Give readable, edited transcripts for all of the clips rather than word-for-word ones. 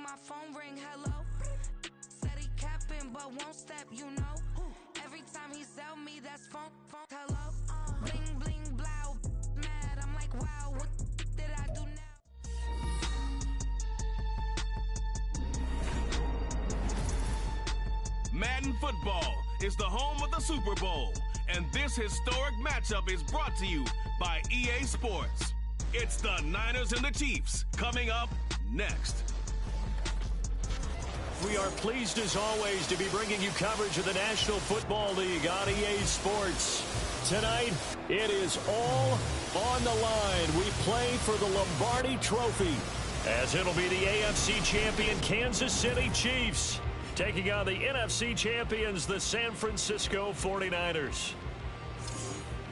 my phone ring, hello. Said he capping, but won't step, you know. Every time he sell me, that's phone, hello. Bling, bling, blow, mad. I'm like, wow, what did I do now? Madden football is the home of the Super Bowl, and this historic matchup is brought to you by EA Sports. It's the Niners and the Chiefs coming up next. We are pleased as always to be bringing you coverage of the National Football League on EA Sports. Tonight, it is all on the line. We play for the Lombardi Trophy, as it'll be the AFC champion Kansas City Chiefs taking on the NFC champions, the San Francisco 49ers.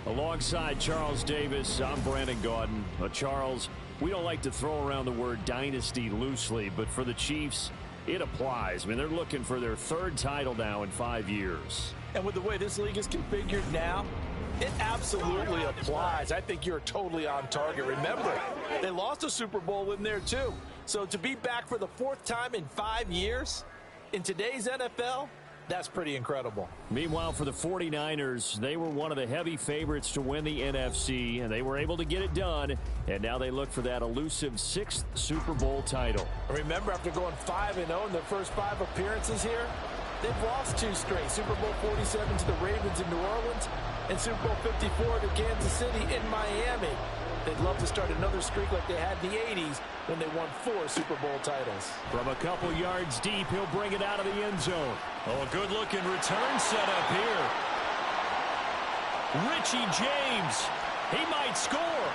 Alongside Charles Davis, I'm Brandon Gaudin. Charles, we don't like to throw around the word dynasty loosely, but for the Chiefs, it applies. I mean, they're looking for their third title now in 5 years. And with the way this league is configured now, it absolutely applies. I think you're totally on target. Remember, they lost a Super Bowl in there too. So to be back for the fourth time in 5 years in today's NFL, that's pretty incredible. Meanwhile, for the 49ers, they were one of the heavy favorites to win the NFC, and they were able to get it done, and now they look for that elusive 6th Super Bowl title. Remember, after going 5-0 in their first 5 appearances here, they've lost 2 straight. Super Bowl 47 to the Ravens in New Orleans, and Super Bowl 54 to Kansas City in Miami. They'd love to start another streak like they had in the 80s when they won 4 Super Bowl titles. From a couple yards deep, he'll bring it out of the end zone. Oh, a good-looking return setup here. Richie James, he might score.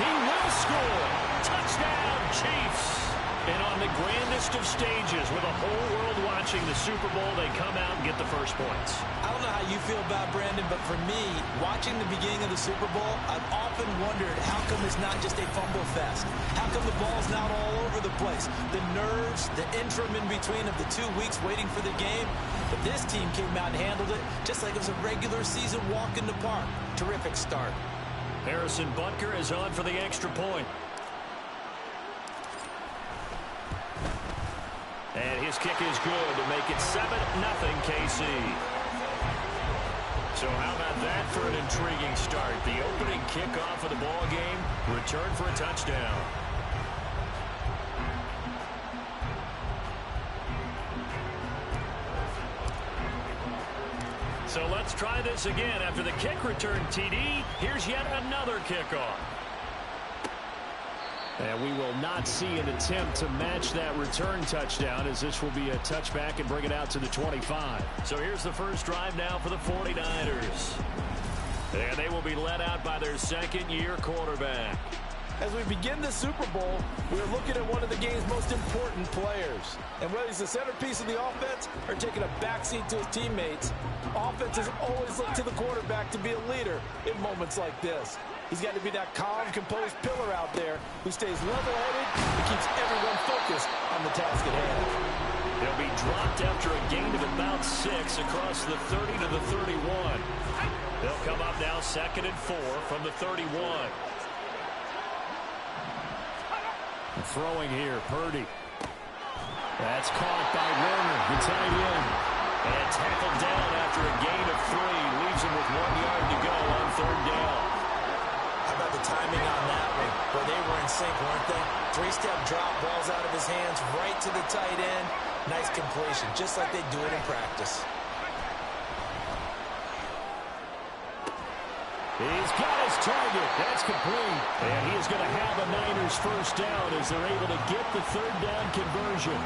He will score. Touchdown, Chiefs. And on the grandest of stages, with the whole world watching the Super Bowl, they come out and get the first points. I don't know how you feel about Brandon, but for me, watching the beginning of the Super Bowl, I've often wondered how come it's not just a fumble fest? How come the ball's not all over the place? The nerves, the interim in between of the 2 weeks waiting for the game. But this team came out and handled it just like it was a regular season walk in the park. Terrific start. Harrison Butker is on for the extra point. And his kick is good to make it 7-0 KC. So how about that for an intriguing start? The opening kickoff of the ball game, return for a touchdown. So let's try this again. After the kick return TD, here's yet another kickoff. And we will not see an attempt to match that return touchdown, as this will be a touchback and bring it out to the 25. So here's the first drive now for the 49ers. And they will be led out by their second-year quarterback. As we begin the Super Bowl, we're looking at one of the game's most important players. And whether he's the centerpiece of the offense or taking a backseat to his teammates, offenses always look to the quarterback to be a leader in moments like this. He's got to be that calm, composed pillar out there who stays level-headed and keeps everyone focused on the task at hand. He'll be dropped after a gain of about 6 across the 30 to the 31. They'll come up now 2nd and 4 from the 31. Throwing here, Purdy. That's caught by Werner, the tight end. And tackled down after a gain of 3. Leaves him with 1 yard to go on 3rd down. How about the timing on that one? Well, they were in sync, weren't they? 3-step drop, balls out of his hands, right to the tight end. Nice completion, just like they do it in practice. He's got his target. That's complete. And he is going to have a Niners first down as they're able to get the 3rd down conversion.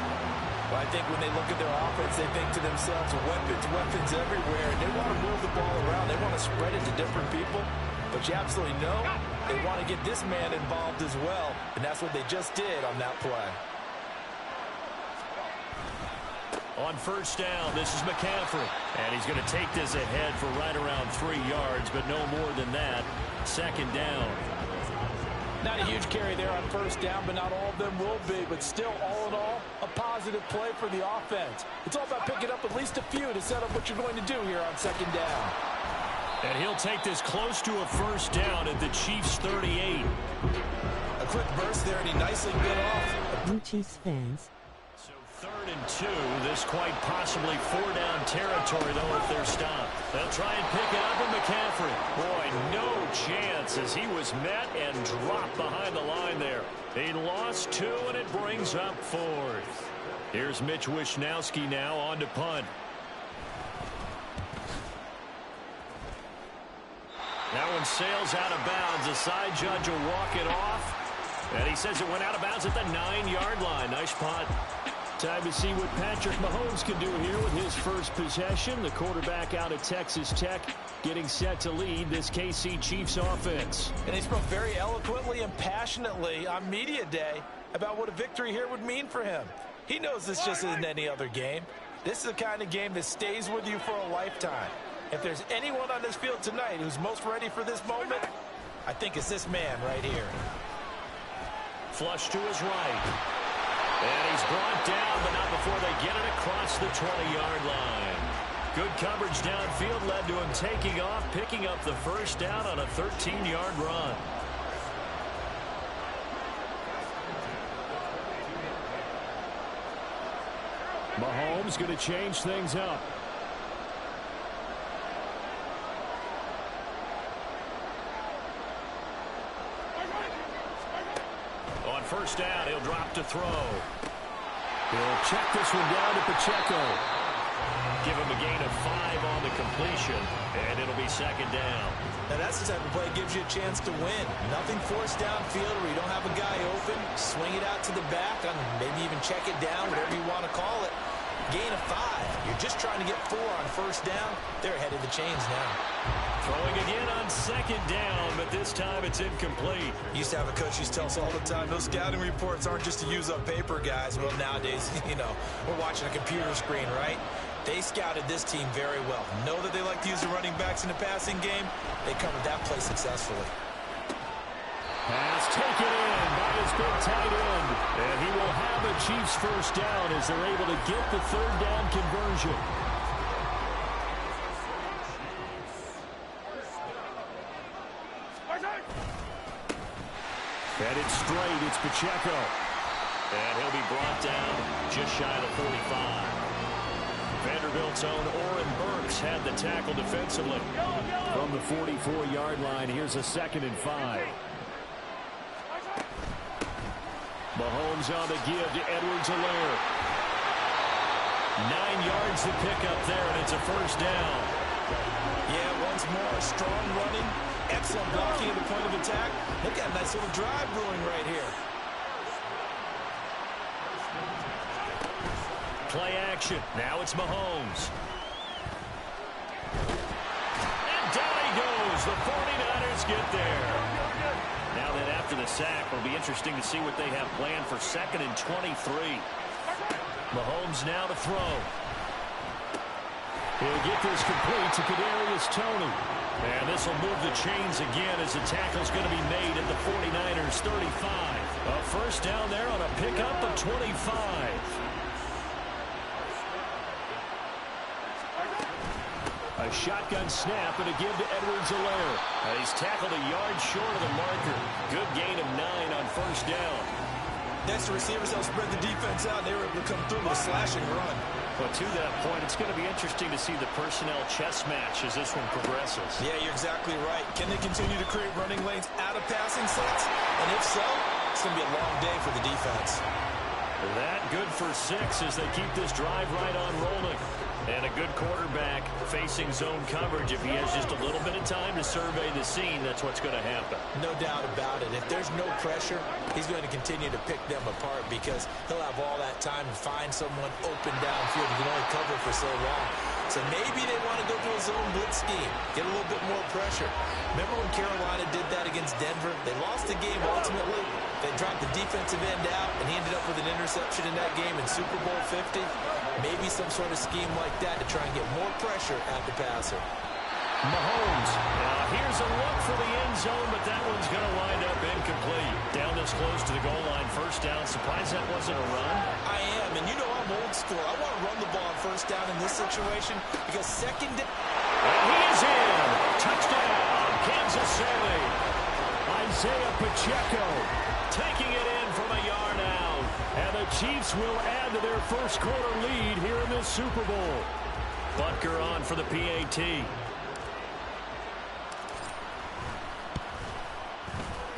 Well, I think when they look at their offense, they think to themselves, weapons everywhere. And they want to move the ball around. They want to spread it to different people. But you absolutely know they want to get this man involved as well. And that's what they just did on that play. On first down, this is McCaffrey. And he's going to take this ahead for right around 3 yards, but no more than that. 2nd down. Not a huge carry there on first down, but not all of them will be. But still, all in all, a positive play for the offense. It's all about picking up at least a few to set up what you're going to do here on 2nd down. And he'll take this close to a first down at the Chiefs' 38. A quick burst there, and he nicely bit off. Blue Chiefs fans, 3rd and 2. This quite possibly 4-down territory, though, if they're stopped. They'll try and pick it up with McCaffrey. Boy, no chance as he was met and dropped behind the line there. He lost 2, and it brings up 4th. Here's Mitch Wishnowski now on to punt. That one sails out of bounds. The side judge will walk it off. And he says it went out of bounds at the 9-yard line. Nice punt. Time to see what Patrick Mahomes can do here with his first possession. The quarterback out of Texas Tech getting set to lead this KC Chiefs offense. And he spoke very eloquently and passionately on media day about what a victory here would mean for him. He knows this just isn't any other game. This is the kind of game that stays with you for a lifetime. If there's anyone on this field tonight who's most ready for this moment, I think it's this man right here. Flush to his right. And he's brought down, but not before they get it across the 20-yard line. Good coverage downfield led to him taking off, picking up the first down on a 13-yard run. Mahomes going to change things up. On first down, he'll drop to throw. He'll check this one down to Pacheco. Give him a gain of 5 on the completion, and it'll be second down. Now that's the type of play that gives you a chance to win. Nothing forced downfield where you don't have a guy open. Swing it out to the back, and maybe even check it down, whatever you want to call it. Gain of 5. You're just trying to get 4 on first down. They're ahead of the chains now. Throwing again on second down, but this time it's incomplete. Used to have a coach who used to tell us all the time, those scouting reports aren't just to use up paper, guys. Well, nowadays, we're watching a computer screen, right? They scouted this team very well. Know that they like to use the running backs in the passing game. They covered that play successfully. Pass taken in by his big tight end. And he will have the Chiefs first down as they're able to get the 3rd down conversion. And it's straight. It's Pacheco. And he'll be brought down just shy of the 45. Vanderbilt's own Oren Burks had the tackle defensively. From the 44-yard line, here's a 2nd and 5. Mahomes on the give to Edwards-Helaire. 9 yards to pick up there, and it's a first down. Yeah, once more, strong running, excellent blocking at the point of attack. Look at a nice little drive brewing right here. Play action. Now it's Mahomes. And down he goes. The 49ers get there. Now then, after the sack, it'll be interesting to see what they have planned for 2nd and 23. Mahomes now to throw. He'll get this complete to Kadarius Toney. And this will move the chains again as the tackle's going to be made at the 49ers 35. A first down there on a pickup of 25. A shotgun snap and a give to Edwards-Helaire. He's tackled a yard short of the marker. Good gain of 9 on first down. Next, the receivers help spread the defense out. They were able to come through with a slashing run. But to that point, it's going to be interesting to see the personnel chess match as this one progresses. Yeah, you're exactly right. Can they continue to create running lanes out of passing sets? And if so, it's going to be a long day for the defense. That good for 6 as they keep this drive right on rolling. And a good quarterback facing zone coverage. If he has just a little bit of time to survey the scene, that's what's going to happen. No doubt about it. If there's no pressure, he's going to continue to pick them apart because he'll have all that time to find someone open downfield. He can only cover for so long. So maybe they want to go to a zone blitz scheme, get a little bit more pressure. Remember when Carolina did that against Denver? They lost the game ultimately. They dropped the defensive end out, and he ended up with an interception in that game in Super Bowl 50. Maybe some sort of scheme like that to try and get more pressure at the passer. Mahomes. Now here's a look for the end zone, but that one's going to wind up incomplete. Down this close to the goal line, first down. Surprised that wasn't a run? I am, and you know I'm old school. I want to run the ball on first down in this situation because second down. And he is in. Touchdown, Kansas City. Isaiah Pacheco taking it in from a yard out. And the the Chiefs will add to their first quarter lead here in this Super Bowl. Butker on for the PAT.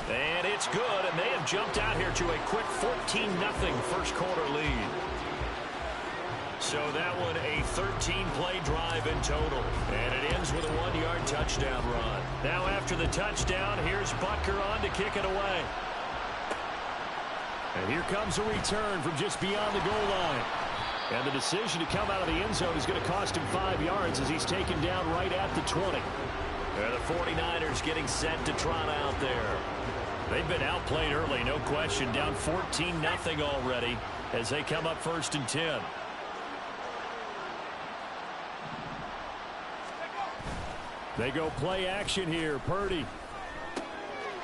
And it's good, and they have jumped out here to a quick 14-0 first quarter lead. So that one a 13-play drive in total. And it ends with a 1-yard touchdown run. Now after the touchdown, here's Butker on to kick it away. And here comes a return from just beyond the goal line. And the decision to come out of the end zone is going to cost him 5 yards as he's taken down right at the 20. And the 49ers getting set to trot out there. They've been outplayed early, no question. Down 14-0 already as they come up 1st and 10. They go play action here. Purdy.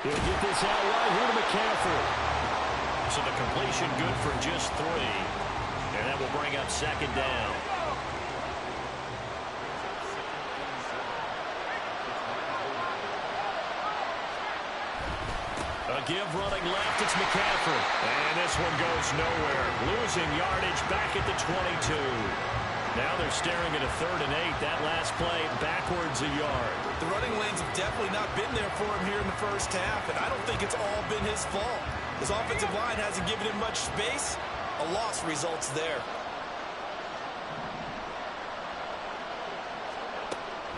He'll get this out right here to McCaffrey. So the completion good for just 3. And that will bring up 2nd down. A give running left. It's McCaffrey. And this one goes nowhere. Losing yardage back at the 22. Now they're staring at a 3rd and 8. That last play backwards a yard. The running lanes have definitely not been there for him here in the first half, and I don't think it's all been his fault. His offensive line hasn't given him much space. A loss results there.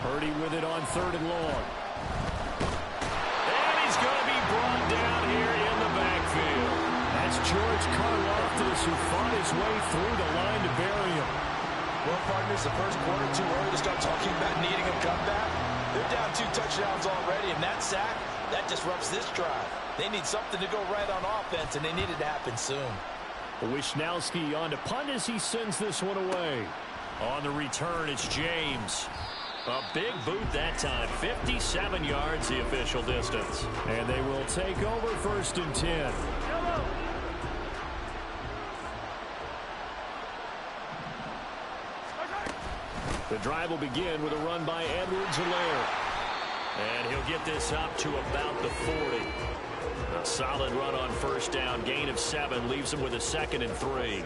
Purdy with it on 3rd and long. And he's going to be brought down here in the backfield. That's George Karlaftis who fought his way through the line to bury him. Well, partners, the first quarter too early to start talking about needing a comeback. They're down 2 touchdowns already, and that sack, that disrupts this drive. They need something to go right on offense, and they need it to happen soon. Wisnowski on to punt as he sends this one away. On the return, it's James. A big boot that time. 57 yards, the official distance. And they will take over 1st and 10. The drive will begin with a run by Edwards-Helaire. And he'll get this up to about the 40. A solid run on 1st down. Gain of 7 leaves him with a 2nd and 3.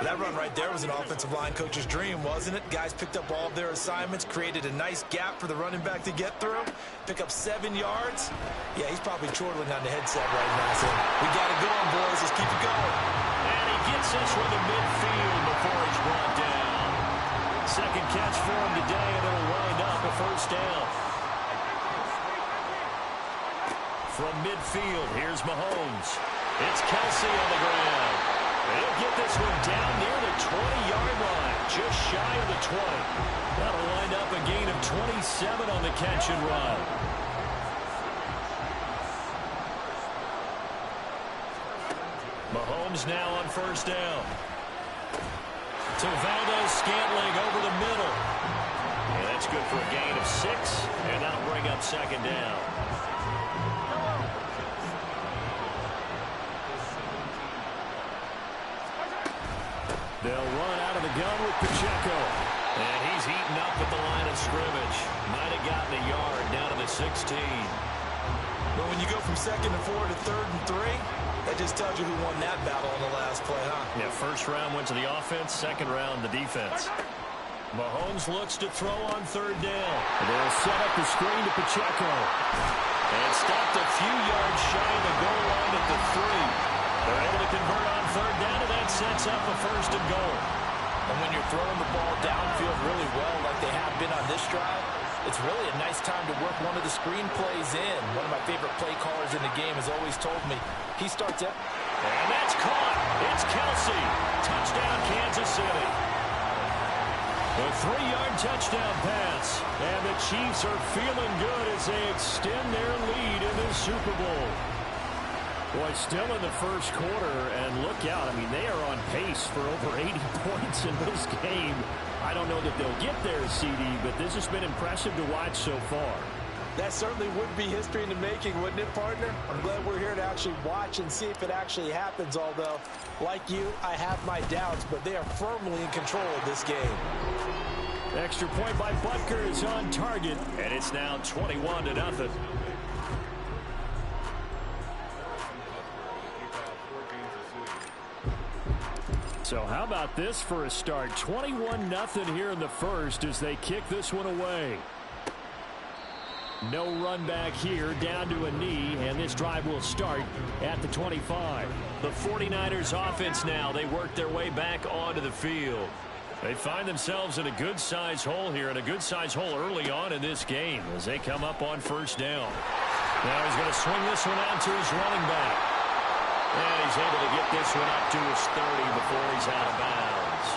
That run right there was an offensive line coach's dream, wasn't it? Guys picked up all of their assignments, created a nice gap for the running back to get through, pick up 7 yards. Yeah, he's probably chortling on the headset right now saying, we got it going, boys. Let's keep it going. And he gets this from the midfield before he's brought down. 2nd catch for him today, and it'll wind up a 1st down. From midfield, here's Mahomes. It's Kelsey on the ground. He'll get this one down near the 20-yard line, just shy of the 20. That'll wind up a gain of 27 on the catch and run. Mahomes now on 1st down. To Valdez-Scantling over the middle. And that's good for a gain of 6, and that'll bring up 2nd down. They'll run out of the gun with Pacheco. And he's eaten up at the line of scrimmage. Might have gotten a yard down to the 16. But when you go from 2nd and 4 to 3rd and 3, that just tells you who won that battle on the last play, huh? Yeah, 1st round went to the offense, 2nd round the defense. Mahomes looks to throw on 3rd down. And they'll set up the screen to Pacheco. And stopped a few yards shy of the goal line at the 3. They're able to convert on 3rd down, and that sets up a 1st and goal. And when you're throwing the ball downfield really well like they have been on this drive, it's really a nice time to work one of the screen plays in. One of my favorite play callers in the game has always told me he starts it. And that's caught. It's Kelsey. Touchdown, Kansas City. A 3-yard touchdown pass. And the Chiefs are feeling good as they extend their lead in this Super Bowl. Boy, still in the first quarter, and look out. I mean, they are on pace for over 80 points in this game. I don't know that they'll get there, CD, but this has been impressive to watch so far. That certainly would be history in the making, wouldn't it, partner? I'm glad we're here to actually watch and see if it actually happens, although, like you, I have my doubts, but they are firmly in control of this game. Extra point by Butker is on target, and it's now 21-0. So how about this for a start? 21-0 here in the first as they kick this one away. No run back here, down to a knee, and this drive will start at the 25. The 49ers offense now, they work their way back onto the field. They find themselves in a good-sized hole here, and a good-sized hole early on in this game as they come up on first down. Now he's going to swing this one out to his running back. And he's able to get this one up to his 30 before he's out of bounds.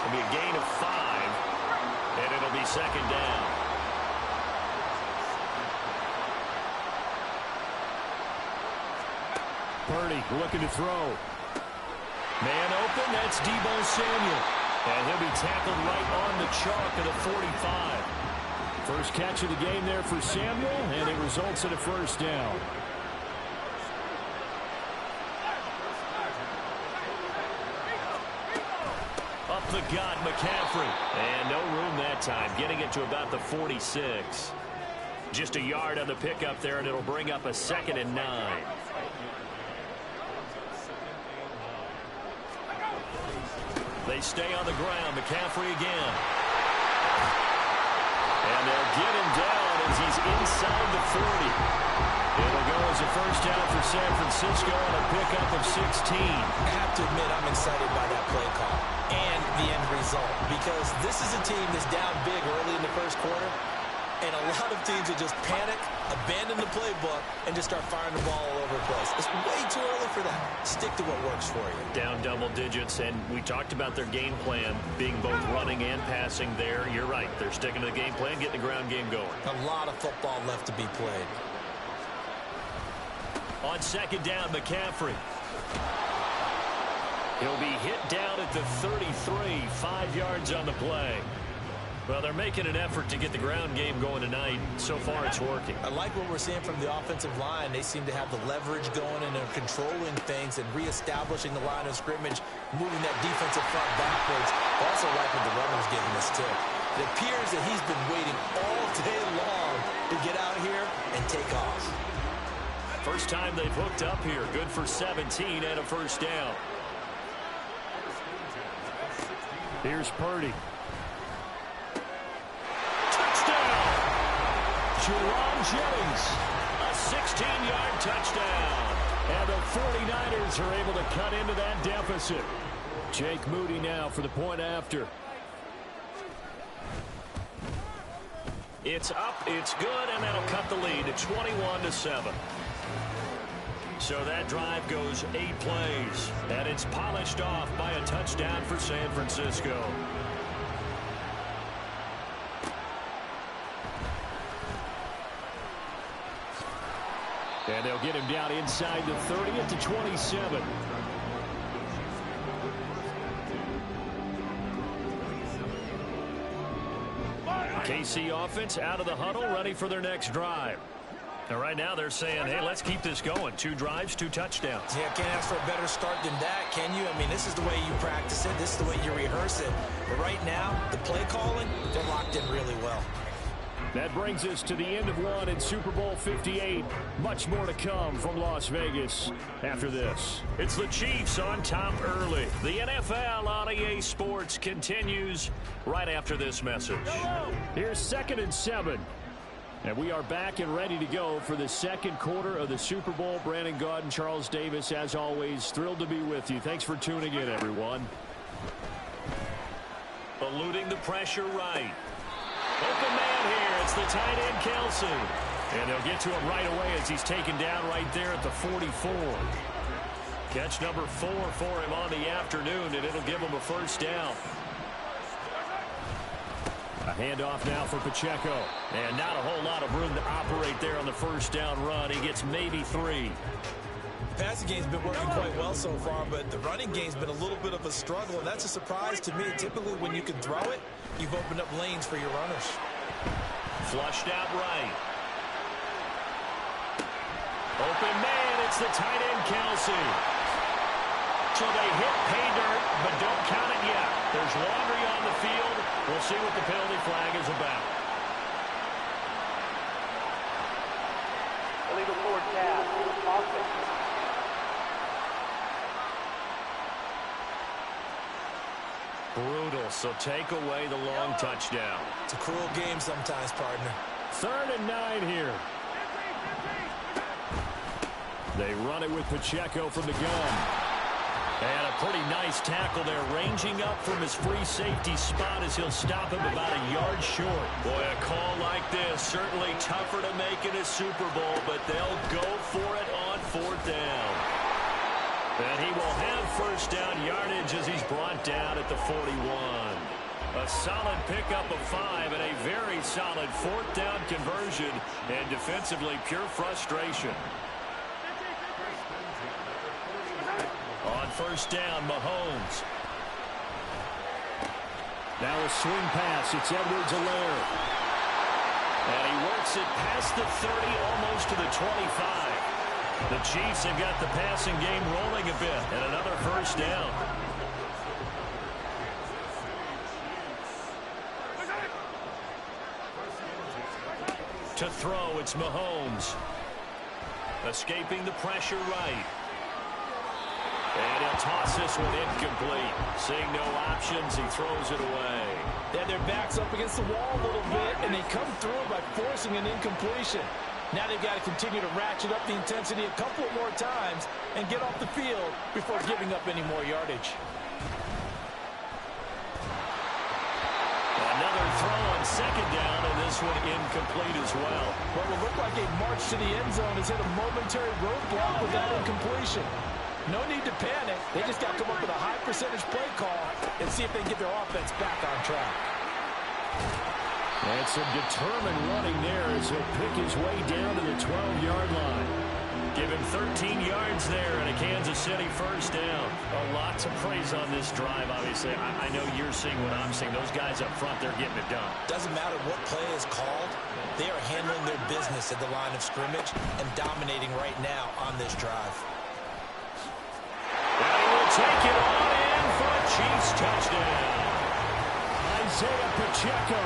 It'll be a gain of 5, and it'll be second down. Purdy looking to throw. Man open, that's Deebo Samuel. And he'll be tackled right on the chalk of the 45. First catch of the game there for Samuel, and it results in a first down. Up the gut, McCaffrey. And no room that time, getting it to about the 46. Just a yard on the pickup there, and it'll bring up a 2nd and 9. They stay on the ground. McCaffrey again. And they'll get him down as he's inside the 40. It'll go as a first down for San Francisco on a pickup of 16. I have to admit I'm excited by that play call and the end result because this is a team that's down big early in the first quarter, and a lot of teams will just panic, abandon the playbook, and just start firing the ball all over the place. It's way too early for that. Stick to what works for you. Down double digits, and we talked about their game plan being both running and passing there. You're right. They're sticking to the game plan, getting the ground game going. A lot of football left to be played. On second down, McCaffrey. He'll be hit down at the 33, 5 yards on the play. Well, they're making an effort to get the ground game going tonight. So far, it's working. I like what we're seeing from the offensive line. They seem to have the leverage going, and they're controlling things and reestablishing the line of scrimmage, moving that defensive front backwards. I also like what the runner's giving us, too. It appears that he's been waiting all day long to get out here and take off. First time they've hooked up here. Good for 17 and a first down. Here's Purdy. Jerome Jennings, a 16-yard touchdown. And the 49ers are able to cut into that deficit. Jake Moody now for the point after. It's up, it's good, and that'll cut the lead to 21-7. So that drive goes 8 plays, and it's polished off by a touchdown for San Francisco. And they'll get him down inside the 30 at the 27. KC offense out of the huddle, ready for their next drive. And right now they're saying, hey, let's keep this going. 2 drives, 2 touchdowns. Yeah, can't ask for a better start than that, can you? I mean, this is the way you practice it. This is the way you rehearse it. But right now, the play calling, they're locked in really well. That brings us to the end of one in Super Bowl 58. Much more to come from Las Vegas after this. It's the Chiefs on top early. The NFL on EA Sports continues right after this message. Here's 2nd and 7. And we are back and ready to go for the second quarter of the Super Bowl. Brandon Gaud and Charles Davis, as always, thrilled to be with you. Thanks for tuning in, everyone. Eluding the pressure right. Open man here. It's the tight end, Kelsey. And they'll get to him right away as he's taken down right there at the 44. Catch number 4 for him on the afternoon, and it'll give him a first down. A handoff now for Pacheco. And not a whole lot of room to operate there on the first down run. He gets maybe 3. The passing game's been working quite well so far, but the running game's been a little bit of a struggle, and that's a surprise to me. Typically, when you can throw it, you've opened up lanes for your runners. Flushed out right. Open man, it's the tight end, Kelsey. So they hit pay dirt, but don't count it yet. There's laundry on the field. We'll see what the penalty flag is about. Illegal forward pass, offense. Brutal, so take away the long touchdown. It's a cruel game sometimes, partner. 3rd and 9 here. They run it with Pacheco from the gun. And a pretty nice tackle there, ranging up from his free safety spot as he'll stop him about a yard short. Boy, a call like this, certainly tougher to make in a Super Bowl, but they'll go for it on 4th down. And he will have 1st down yardage as he's brought down at the 41. A solid pickup of 5 and a very solid 4th down conversion, and defensively pure frustration. On 1st down, Mahomes. Now a swing pass. It's Edwards-Helaire. And he works it past the 30, almost to the 25. The Chiefs have got the passing game rolling a bit, and another 1st down. To throw, it's Mahomes. Escaping the pressure right. And he'll toss this one incomplete. Seeing no options, he throws it away. They have their backs up against the wall a little bit, and they come through by forcing an incompletion. Now they've got to continue to ratchet up the intensity a couple more times and get off the field before giving up any more yardage. Another throw on 2nd down, and this one incomplete as well. What will look like a march to the end zone has hit a momentary roadblock with that incompletion. No need to panic. They just got to come up with a high percentage play call and see if they can get their offense back on track. And some determined running there as he'll pick his way down to the 12-yard line. Give him 13 yards there and a Kansas City 1st down. A lot to praise on this drive, obviously. I know you're seeing what I'm seeing. Those guys up front, they're getting it done. Doesn't matter what play is called. They are handling their business at the line of scrimmage and dominating right now on this drive. And he will take it on in for a Chiefs touchdown. Isaiah Pacheco,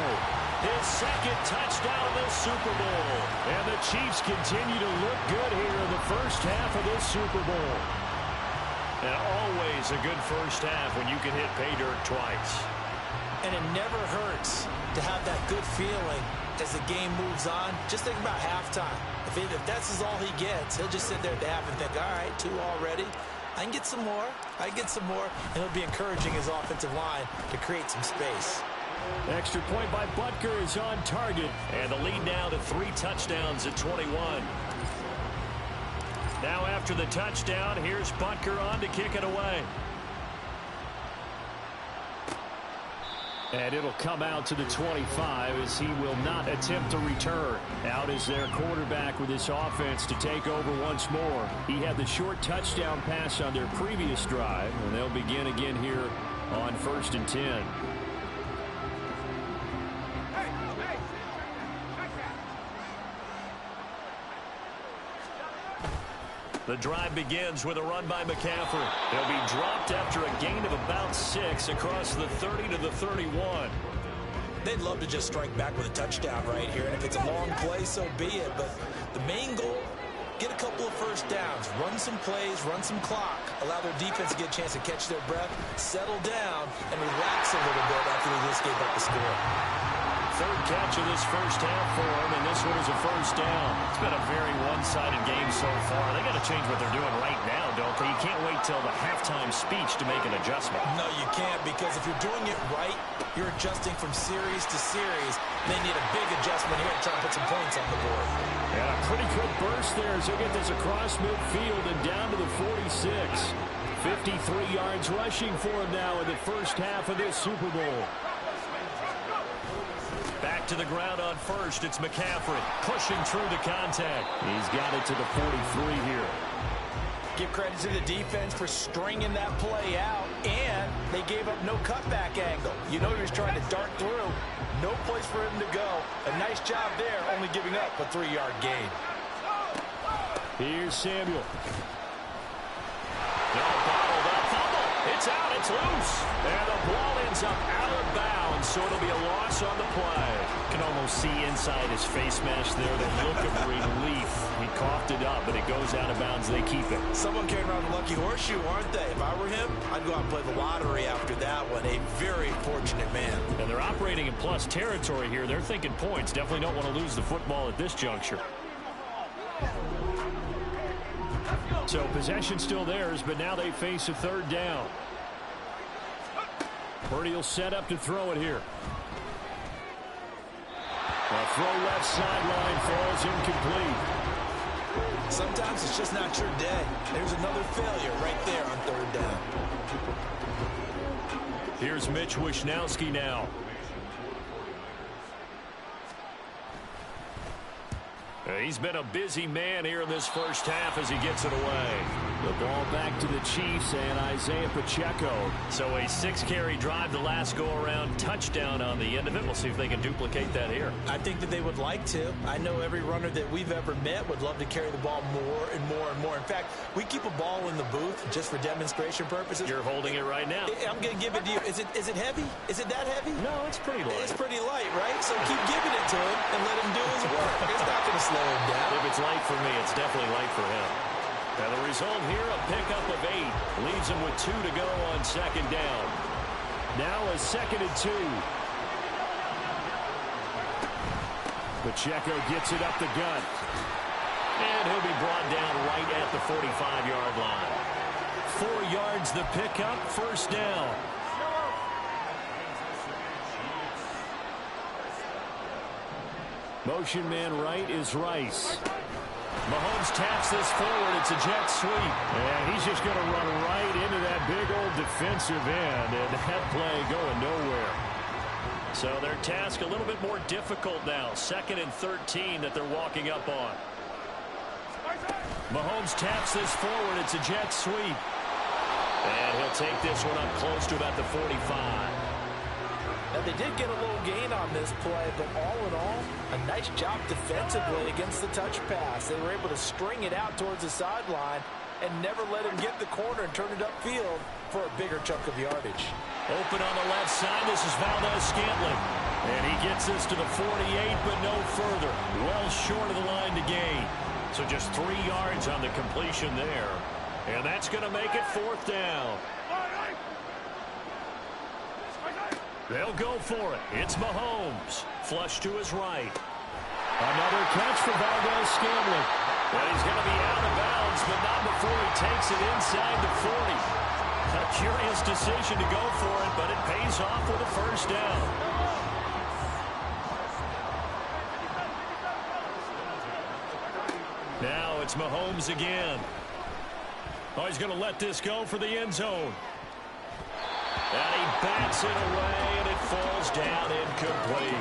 his 2nd touchdown of this Super Bowl. And the Chiefs continue to look good here in the 1st half of this Super Bowl. And always a good 1st half when you can hit pay dirt twice. And it never hurts to have that good feeling as the game moves on. Just think about halftime. If that's all he gets, he'll just sit there at the half and think, all right, 2 already. I can get some more. I can get some more. And he'll be encouraging his offensive line to create some space. Extra point by Butker is on target. And the lead now to 3 touchdowns at 21. Now after the touchdown, here's Butker on to kick it away. And it'll come out to the 25 as he will not attempt to return. Out is their quarterback with this offense to take over once more. He had the short touchdown pass on their previous drive, and they'll begin again here on 1st and 10. The drive begins with a run by McCaffrey. He'll be dropped after a gain of about 6 across the 30 to the 31. They'd love to just strike back with a touchdown right here, and if it's a long play, so be it. But the main goal, get a couple of 1st downs, run some plays, run some clock, allow their defense to get a chance to catch their breath, settle down, and relax a little bit after they just gave up the score. 3rd catch of this 1st half for him, and this one is a 1st down. It's been a very one-sided game so far. They got to change what they're doing right now, don't they? You can't wait till the halftime speech to make an adjustment. No, you can't, because if you're doing it right, you're adjusting from series to series. They need a big adjustment here to try and put some points on the board. Yeah, a pretty quick burst there as he'll get this across midfield and down to the 46. 53 yards rushing for him now in the 1st half of this Super Bowl. Back to the ground on 1st. It's McCaffrey pushing through the contact. He's got it to the 43 here. Give credit to the defense for stringing that play out, and they gave up no cutback angle. You know he was trying to dart through. No place for him to go. A nice job there, only giving up a 3-yard gain. Here's Samuel. No, bottled up fumble. It's out. It's loose. And the ball ends up out of of bounds, so it'll be a loss on the play. You can almost see inside his face mask there the look of relief. He coughed it up, but it goes out of bounds. They keep it. Someone carrying around a lucky horseshoe, aren't they? If I were him, I'd go out and play the lottery after that one. A very fortunate man. And they're operating in plus territory here. They're thinking points. Definitely don't want to lose the football at this juncture. So possession still theirs, but now they face a third down. Purdy will set up to throw it here. A throw left sideline falls incomplete. Sometimes it's just not your day. There's another failure right there on third down. Here's Mitch Wishnowski now. He's been a busy man here in this first half as he gets it away. The ball back to the Chiefs and Isaiah Pacheco. So a 6-carry drive the last go-around, touchdown on the end of it. We'll see if they can duplicate that here. I think that they would like to. I know every runner that we've ever met would love to carry the ball more and more and more. In fact, we keep a ball in the booth just for demonstration purposes. You're holding it right now. I'm going to give it to you. Is it heavy? Is it that heavy? No, it's pretty light. It's pretty light, right? So keep giving it to him and let him do his work. It's not going to slow him down. If it's light for me, it's definitely light for him. And the result here, a pickup of 8. Leaves him with 2 to go on second down. Now a 2nd and 2. Pacheco gets it up the gut. And he'll be brought down right at the 45-yard line. 4 yards the pickup, first down. Motion man right is Rice. Mahomes taps this forward. It's a jet sweep. And he's just going to run right into that big old defensive end. And that play going nowhere. So their task a little bit more difficult now. 2nd and 13 that they're walking up on. Mahomes taps this forward. It's a jet sweep. And he'll take this one up close to about the 45. Now, they did get a little gain on this play, but all in all, a nice job defensively against the touch pass. They were able to string it out towards the sideline and never let him get the corner and turn it upfield for a bigger chunk of yardage. Open on the left side. This is Valdez-Scantling. And he gets this to the 48, but no further. Well short of the line to gain. So just 3 yards on the completion there. And that's going to make it 4th down. They'll go for it. It's Mahomes. Flush to his right. Another catch for Valdez-Scantling. Well, he's going to be out of bounds, but not before he takes it inside the 40. A curious decision to go for it, but it pays off with a first down. Now it's Mahomes again. Oh, he's going to let this go for the end zone. And he bats it away, and it falls down incomplete.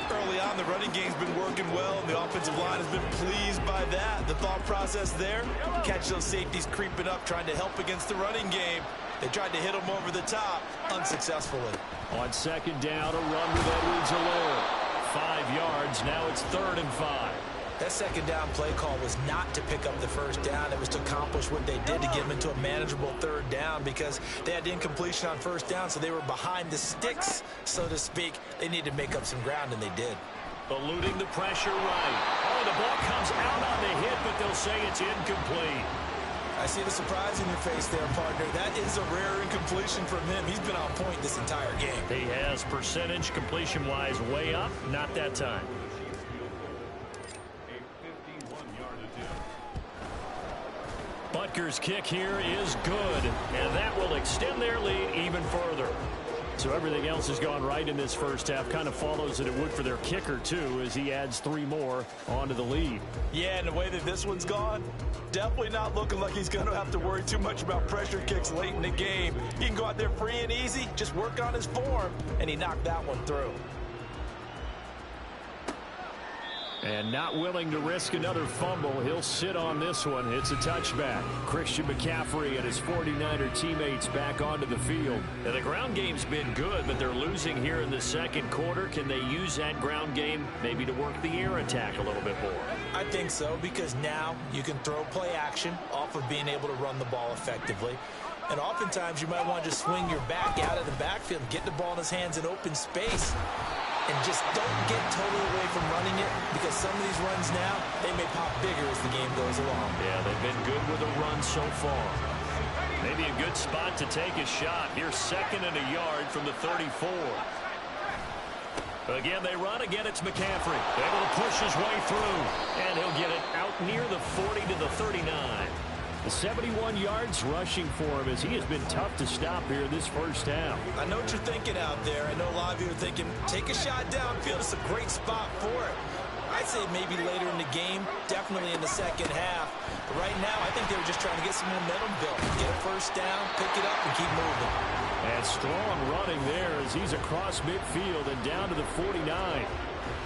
Early on, the running game's been working well, and the offensive line has been pleased by that. The thought process there, catch those safeties creeping up, trying to help against the running game. They tried to hit them over the top, unsuccessfully. On second down, a run with Edwards-Helaire. 5 yards, now it's 3rd and 5. That second down play call was not to pick up the first down. It was to accomplish what they did to get them into a manageable 3rd down because they had incompletion on first down, so they were behind the sticks, so to speak. They needed to make up some ground, and they did. Eluding the pressure right. Oh, the ball comes out on the hit, but they'll say it's incomplete. I see the surprise in your face there, partner. That is a rare incompletion from him. He's been on point this entire game. He has percentage completion-wise way up, not that time. Butker's kick here is good, and that will extend their lead even further. So everything else has gone right in this first half. Kind of follows that it would for their kicker, too, as he adds 3 more onto the lead. Yeah, and the way that this one's gone, definitely not looking like he's going to have to worry too much about pressure kicks late in the game. He can go out there free and easy, just work on his form, and he knocked that one through. And not willing to risk another fumble, he'll sit on this one. It's a touchback. Christian McCaffrey and his 49er teammates back onto the field. And the ground game's been good, but they're losing here in the second quarter. Can they use that ground game maybe to work the air attack a little bit more? I think so, because now you can throw play action off of being able to run the ball effectively. And oftentimes you might want to just swing your back out of the backfield, get the ball in his hands in open space, and just don't get totally away from running it, because some of these runs now, they may pop bigger as the game goes along. Yeah, they've been good with a run so far. Maybe a good spot to take a shot. Here's 2nd and a yard from the 34. Again, they run. Again, it's McCaffrey. Able to push his way through. And he'll get it out near the 40 to the 39. The 71 yards rushing for him, as he has been tough to stop here this first half. I know what you're thinking out there. I know a lot of you are thinking, take a shot downfield. It's a great spot for it. I'd say maybe later in the game, definitely in the second half. But right now, I think they were just trying to get some momentum built. Get a first down, pick it up, and keep moving. And strong running there as he's across midfield and down to the 49.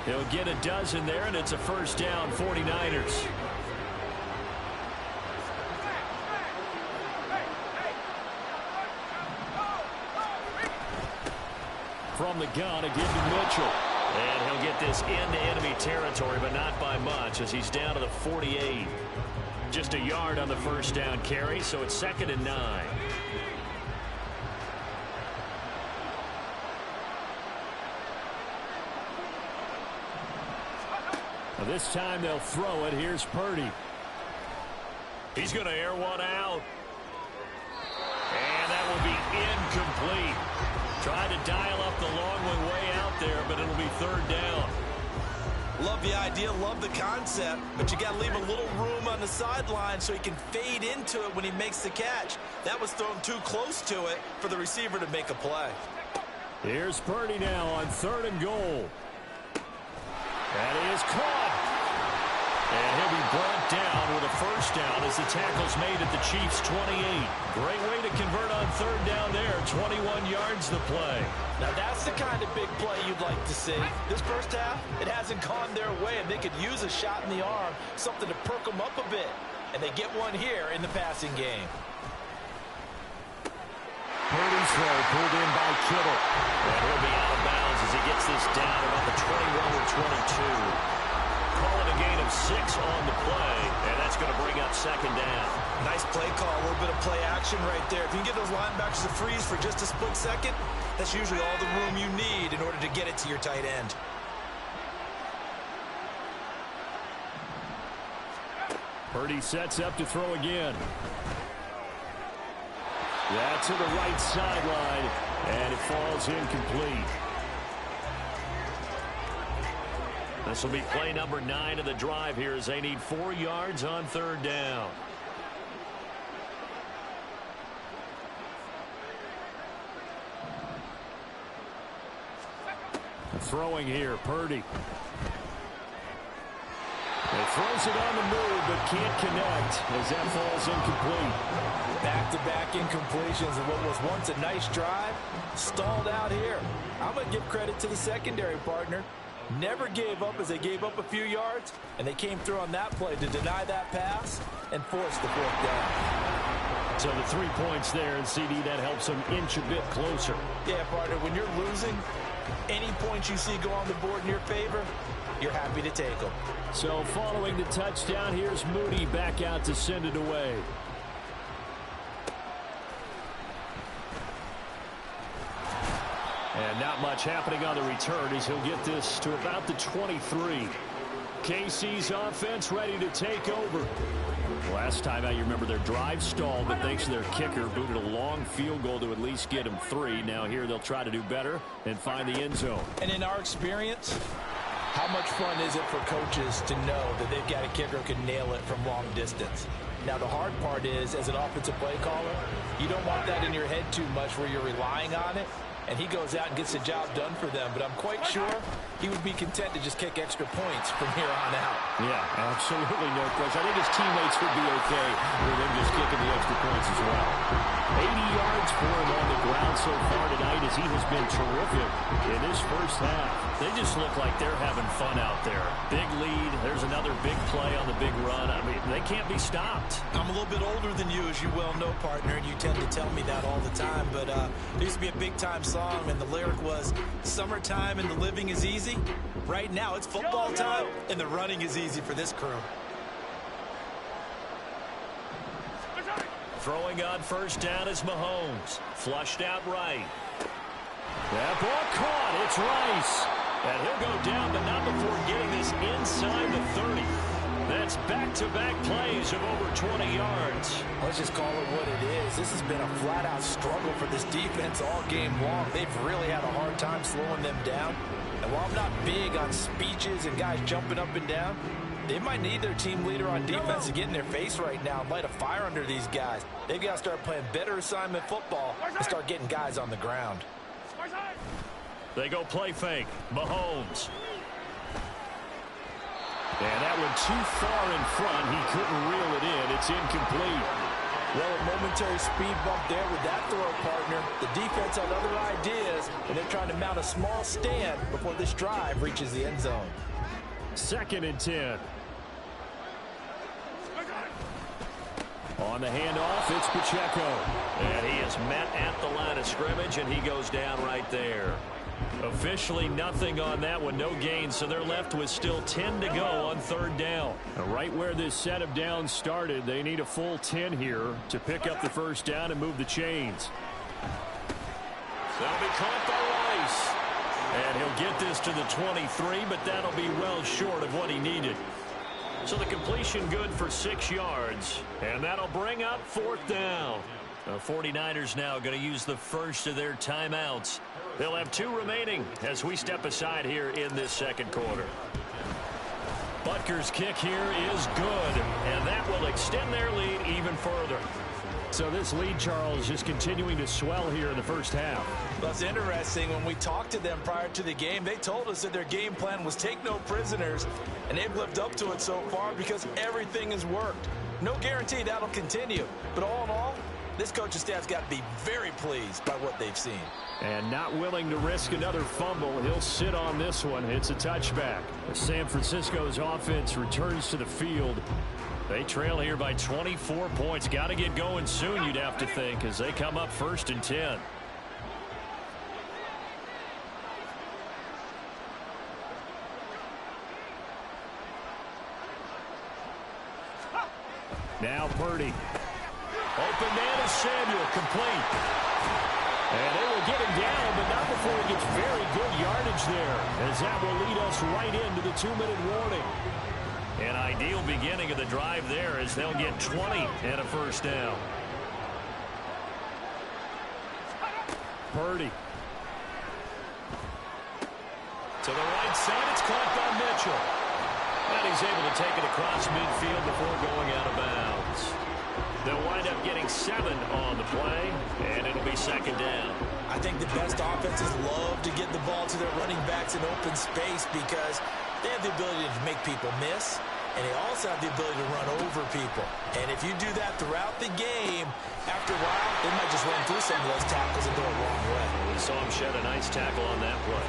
He'll get a dozen there, and it's a first down, 49ers. From the gun, again to Mitchell. And he'll get this into enemy territory, but not by much, as he's down to the 48. Just a yard on the first down carry, so it's 2nd and 9. Now this time they'll throw it. Here's Purdy. He's going to air one out. And that will be incomplete. Tried to dial up the long one way out there, but it'll be 3rd down. Love the idea, love the concept, but you got to leave a little room on the sideline so he can fade into it when he makes the catch. That was thrown too close to it for the receiver to make a play. Here's Purdy now on 3rd and goal. And he is caught. And he'll be brought down with a first down as the tackle's made at the Chiefs' 28. Great way to convert on 3rd down there. 21 yards the play. Now that's the kind of big play you'd like to see. This first half, it hasn't gone their way, and they could use a shot in the arm, something to perk them up a bit. And they get one here in the passing game. Purdy's throw pulled in by Kittle. And he'll be out of bounds as he gets this down about the 21 or 22. Call it a gain of 6 on the play, and that's going to bring up 2nd down. Nice play call, a little bit of play action right there. If you can get those linebackers to freeze for just a split second, that's usually all the room you need in order to get it to your tight end. Purdy sets up to throw again. That's to the right sideline, and it falls incomplete. This will be play number 9 of the drive here as they need 4 yards on 3rd down. Throwing here, Purdy. He throws it on the move, but can't connect as that falls incomplete. Back-to-back incompletions of what was once a nice drive, stalled out here. I'm going to give credit to the secondary partner. Never gave up as they gave up a few yards, and they came through on that play to deny that pass and force the 4th down. So the 3 points there, and CD, that helps them inch a bit closer. Yeah, partner, when you're losing, any points you see go on the board in your favor, you're happy to take them. So following the touchdown, here's Moody back out to send it away. And not much happening on the return as he'll get this to about the 23. KC's offense ready to take over. Last time out, you remember their drive stalled, but thanks to their kicker, booted a long field goal to at least get them 3. Now here they'll try to do better and find the end zone. And in our experience, how much fun is it for coaches to know that they've got a kicker who can nail it from long distance? Now, the hard part is, as an offensive play caller, you don't want that in your head too much where you're relying on it. And he goes out and gets the job done for them. But I'm quite sure he would be content to just kick extra points from here on out. Yeah, absolutely no question. I think his teammates would be okay with him just kicking the extra points as well. 80 yards for him on the ground so far tonight as he has been terrific in this first half. They just look like they're having fun out there. Big lead. There's another big play on the big run. I mean, they can't be stopped. I'm a little bit older than you, as you well know, partner, and you tend to tell me that all the time. But there used to be a big-time song, and the lyric was, "Summertime and the living is easy." Right now, it's football time, and the running is easy for this crew. Throwing on first down is Mahomes. Flushed out right. That ball caught. It's Rice. And he'll go down, but not before getting this inside the 30. That's back-to-back plays of over 20 yards. Let's just call it what it is. This has been a flat-out struggle for this defense all game long. They've really had a hard time slowing them down. And while I'm not big on speeches and guys jumping up and down, they might need their team leader on defense to get in their face right now and light a fire under these guys. They've got to start playing better assignment football and start getting guys on the ground. They go play fake. Mahomes. And that one too far in front. He couldn't reel it in. It's incomplete. Well, a momentary speed bump there with that throw, partner. The defense had other ideas, and they're trying to mount a small stand before this drive reaches the end zone. 2nd and 10. On the handoff, it's Pacheco. And he is met at the line of scrimmage, and he goes down right there. Officially nothing on that one, no gain, so they're left with still 10 to go on 3rd down. Right where this set of downs started, they need a full 10 here to pick up the first down and move the chains. That'll be caught by Rice. And he'll get this to the 23, but that'll be well short of what he needed. So the completion good for 6 yards, and that'll bring up 4th down. The 49ers now going to use the first of their timeouts. They'll have 2 remaining as we step aside here in this 2nd quarter. Butker's kick here is good, and that will extend their lead even further. So this lead, Charles, just continuing to swell here in the first half. Well, it's interesting. When we talked to them prior to the game, they told us that their game plan was take no prisoners, and they've lived up to it so far because everything has worked. No guarantee that'll continue, but all in all, this coaching staff's got to be very pleased by what they've seen. And not willing to risk another fumble. He'll sit on this one. It's a touchback. San Francisco's offense returns to the field. They trail here by 24 points. Got to get going soon, you'd have to think, as they come up 1st and 10. Now Purdy. Open man is Samuel, complete. And they will get him down, but not before he gets very good yardage there, as that will lead us right into the 2-minute warning. An ideal beginning of the drive there as they'll get 20 and a first down. Purdy. To the right side, it's caught by Mitchell. And he's able to take it across midfield before going out of bounds. They'll wind up getting 7 on the play, and it'll be 2nd down. I think the best offenses love to get the ball to their running backs in open space because they have the ability to make people miss, and they also have the ability to run over people. And if you do that throughout the game, after a while, they might just run through some of those tackles and go a long way. We saw him shed a nice tackle on that play.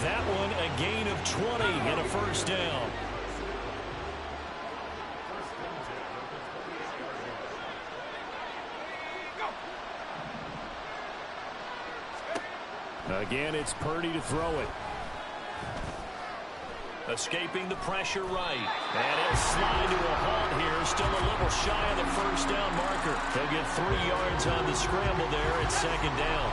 That one, a gain of 20 and a first down. Again, it's Purdy to throw it. Escaping the pressure right. And he'll slide to a halt here. Still a little shy of the first down marker. They'll get 3 yards on the scramble there. It's 2nd down.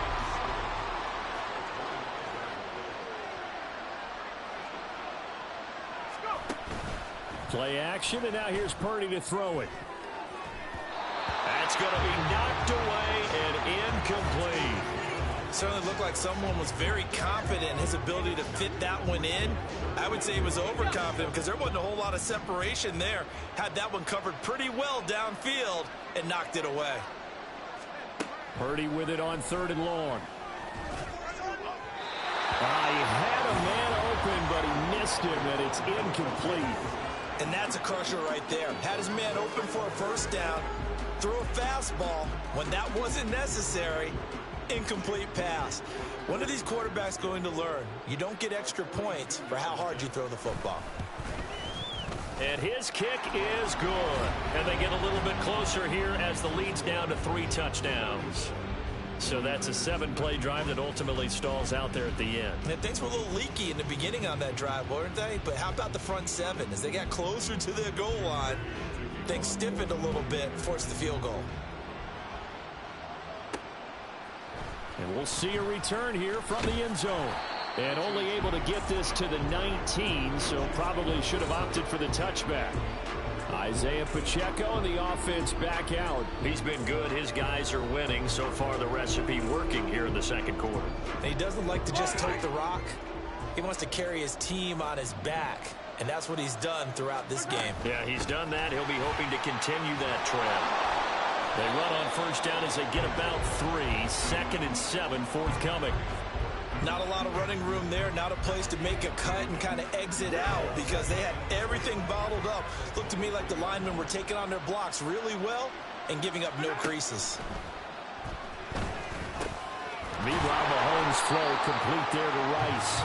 Play action, and now here's Purdy to throw it. That's going to be knocked away and incomplete. Certainly looked like someone was very confident in his ability to fit that one in. I would say he was overconfident because there wasn't a whole lot of separation there. Had that one covered pretty well downfield and knocked it away. Purdy with it on 3rd and long. He had a man open, but he missed him, and it's incomplete. And that's a crusher right there. Had his man open for a first down, threw a fastball when that wasn't necessary. Incomplete pass. When are these quarterbacks going to learn? You don't get extra points for how hard you throw the football. And his kick is good. And they get a little bit closer here as the lead's down to 3 touchdowns. So that's a 7-play drive that ultimately stalls out there at the end. And things were a little leaky in the beginning on that drive, weren't they? But how about the front 7? As they got closer to the goal line, things stiffened a little bit, forced the field goal. And we'll see a return here from the end zone. And only able to get this to the 19, so probably should have opted for the touchback. Isaiah Pacheco and the offense back out. He's been good. His guys are winning. So far, the recipe working here in the second quarter. He doesn't like to just tote the rock. He wants to carry his team on his back, and that's what he's done throughout this game. Yeah, he's done that. He'll be hoping to continue that trend. They run on first down as they get about 3. 2nd and 7 forthcoming. Not a lot of running room there, not a place to make a cut and kind of exit out because they had everything bottled up. Looked to me like the linemen were taking on their blocks really well and giving up no creases. Meanwhile, Mahomes' throw complete there to Rice.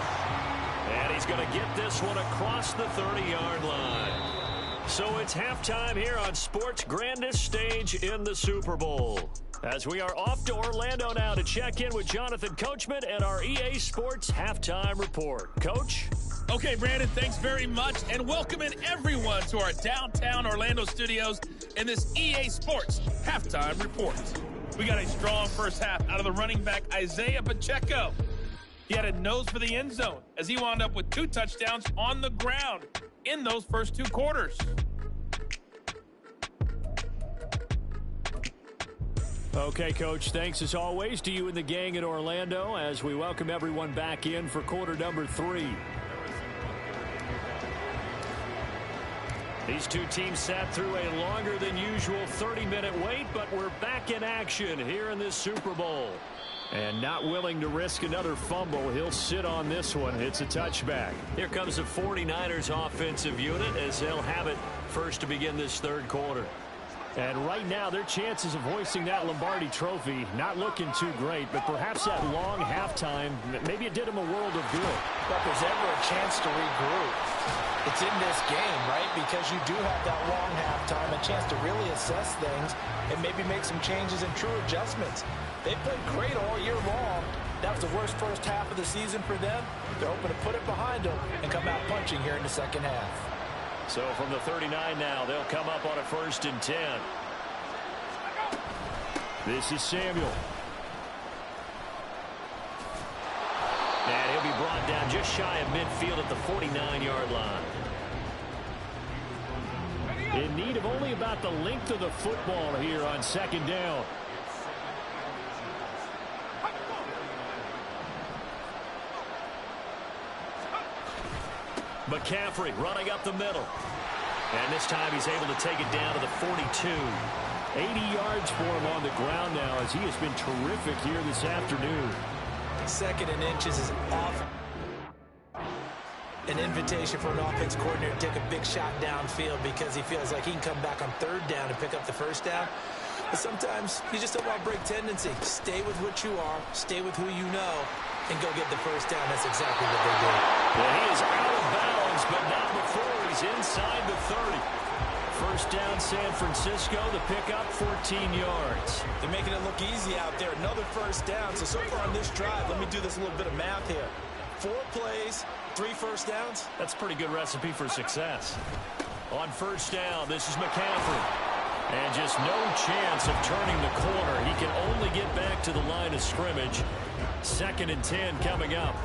And he's going to get this one across the 30-yard line. So it's halftime here on sports' grandest stage in the Super Bowl. As we are off to Orlando now to check in with Jonathan Coachman and our EA Sports Halftime Report. Coach? Okay, Brandon, thanks very much, and welcome in everyone to our downtown Orlando studios in this EA Sports Halftime Report. We got a strong first half out of the running back Isaiah Pacheco. He had a nose for the end zone as he wound up with 2 touchdowns on the ground in those first 2 quarters. Okay, Coach, thanks as always to you and the gang in Orlando as we welcome everyone back in for quarter number 3. These two teams sat through a longer than usual 30-minute wait, but we're back in action here in this Super Bowl. And not willing to risk another fumble, he'll sit on this one. It's a touchback. Here comes the 49ers offensive unit as they'll have it first to begin this third quarter. And right now, their chances of hoisting that Lombardi trophy not looking too great, but perhaps that long halftime, maybe it did them a world of good. But if there's ever a chance to regroup, it's in this game, right? Because you do have that long halftime, a chance to really assess things and maybe make some changes and true adjustments. They played great all year long. That was the worst first half of the season for them. They're hoping to put it behind them and come out punching here in the second half. So from the 39 now, they'll come up on a 1st and 10. This is Samuel. And he'll be brought down just shy of midfield at the 49-yard line. In need of only about the length of the football here on 2nd down. McCaffrey running up the middle. And this time he's able to take it down to the 42. 80 yards for him on the ground now as he has been terrific here this afternoon. 2nd and inches is off. An invitation for an offense coordinator to take a big shot downfield because he feels like he can come back on 3rd down and pick up the 1st down. But sometimes you just don't want to break tendency. Stay with what you are, stay with who you know, and go get the 1st down. That's exactly what they did. Well, he is out of bounds, but not before he's inside the 30. 1st down, San Francisco. The pickup, 14 yards. They're making it look easy out there. Another 1st down. So far on this drive, let me do this a little bit of math here. 4 plays, 3 1st downs. That's a pretty good recipe for success. On 1st down, this is McCaffrey. And just no chance of turning the corner. He can only get back to the line of scrimmage. 2nd and 10 coming up.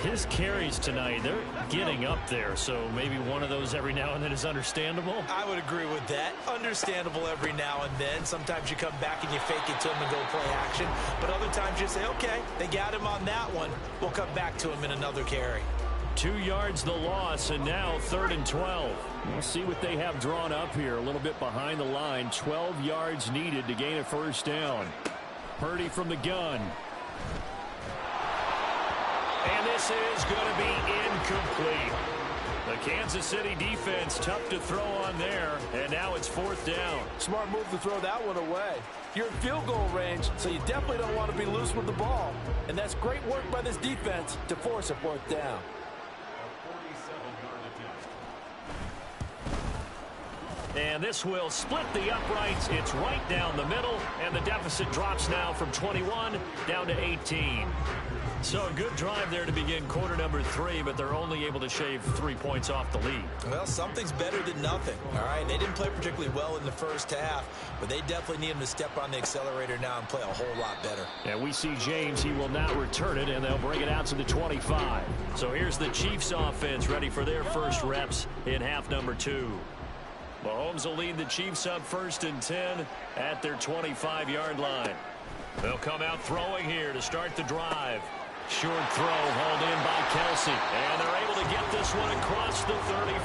His carries tonight, they're getting up there, so maybe one of those every now and then is understandable. I would agree with that. Understandable every now and then. Sometimes you come back and you fake it to him and go play action. But other times you say, okay, they got him on that one. We'll come back to him in another carry. 2 yards the loss, and now 3rd and 12. We'll see what they have drawn up here. A little bit behind the line. 12 yards needed to gain a 1st down. Purdy from the gun. And this is going to be incomplete. The Kansas City defense tough to throw on there, and now it's 4th down. Smart move to throw that one away. You're in field goal range, so you definitely don't want to be loose with the ball. And that's great work by this defense to force a 4th down. And this will split the uprights. It's right down the middle, and the deficit drops now from 21 down to 18. So a good drive there to begin quarter number 3, but they're only able to shave 3 points off the lead. Well, something's better than nothing, all right? They didn't play particularly well in the first half, but they definitely need him to step on the accelerator now and play a whole lot better. And we see James. He will not return it, and they'll bring it out to the 25. So here's the Chiefs offense ready for their first reps in half number 2. Mahomes will lead the Chiefs up 1st and 10 at their 25-yard line. They'll come out throwing here to start the drive. Short throw hauled in by Kelsey, and they're able to get this one across the 35.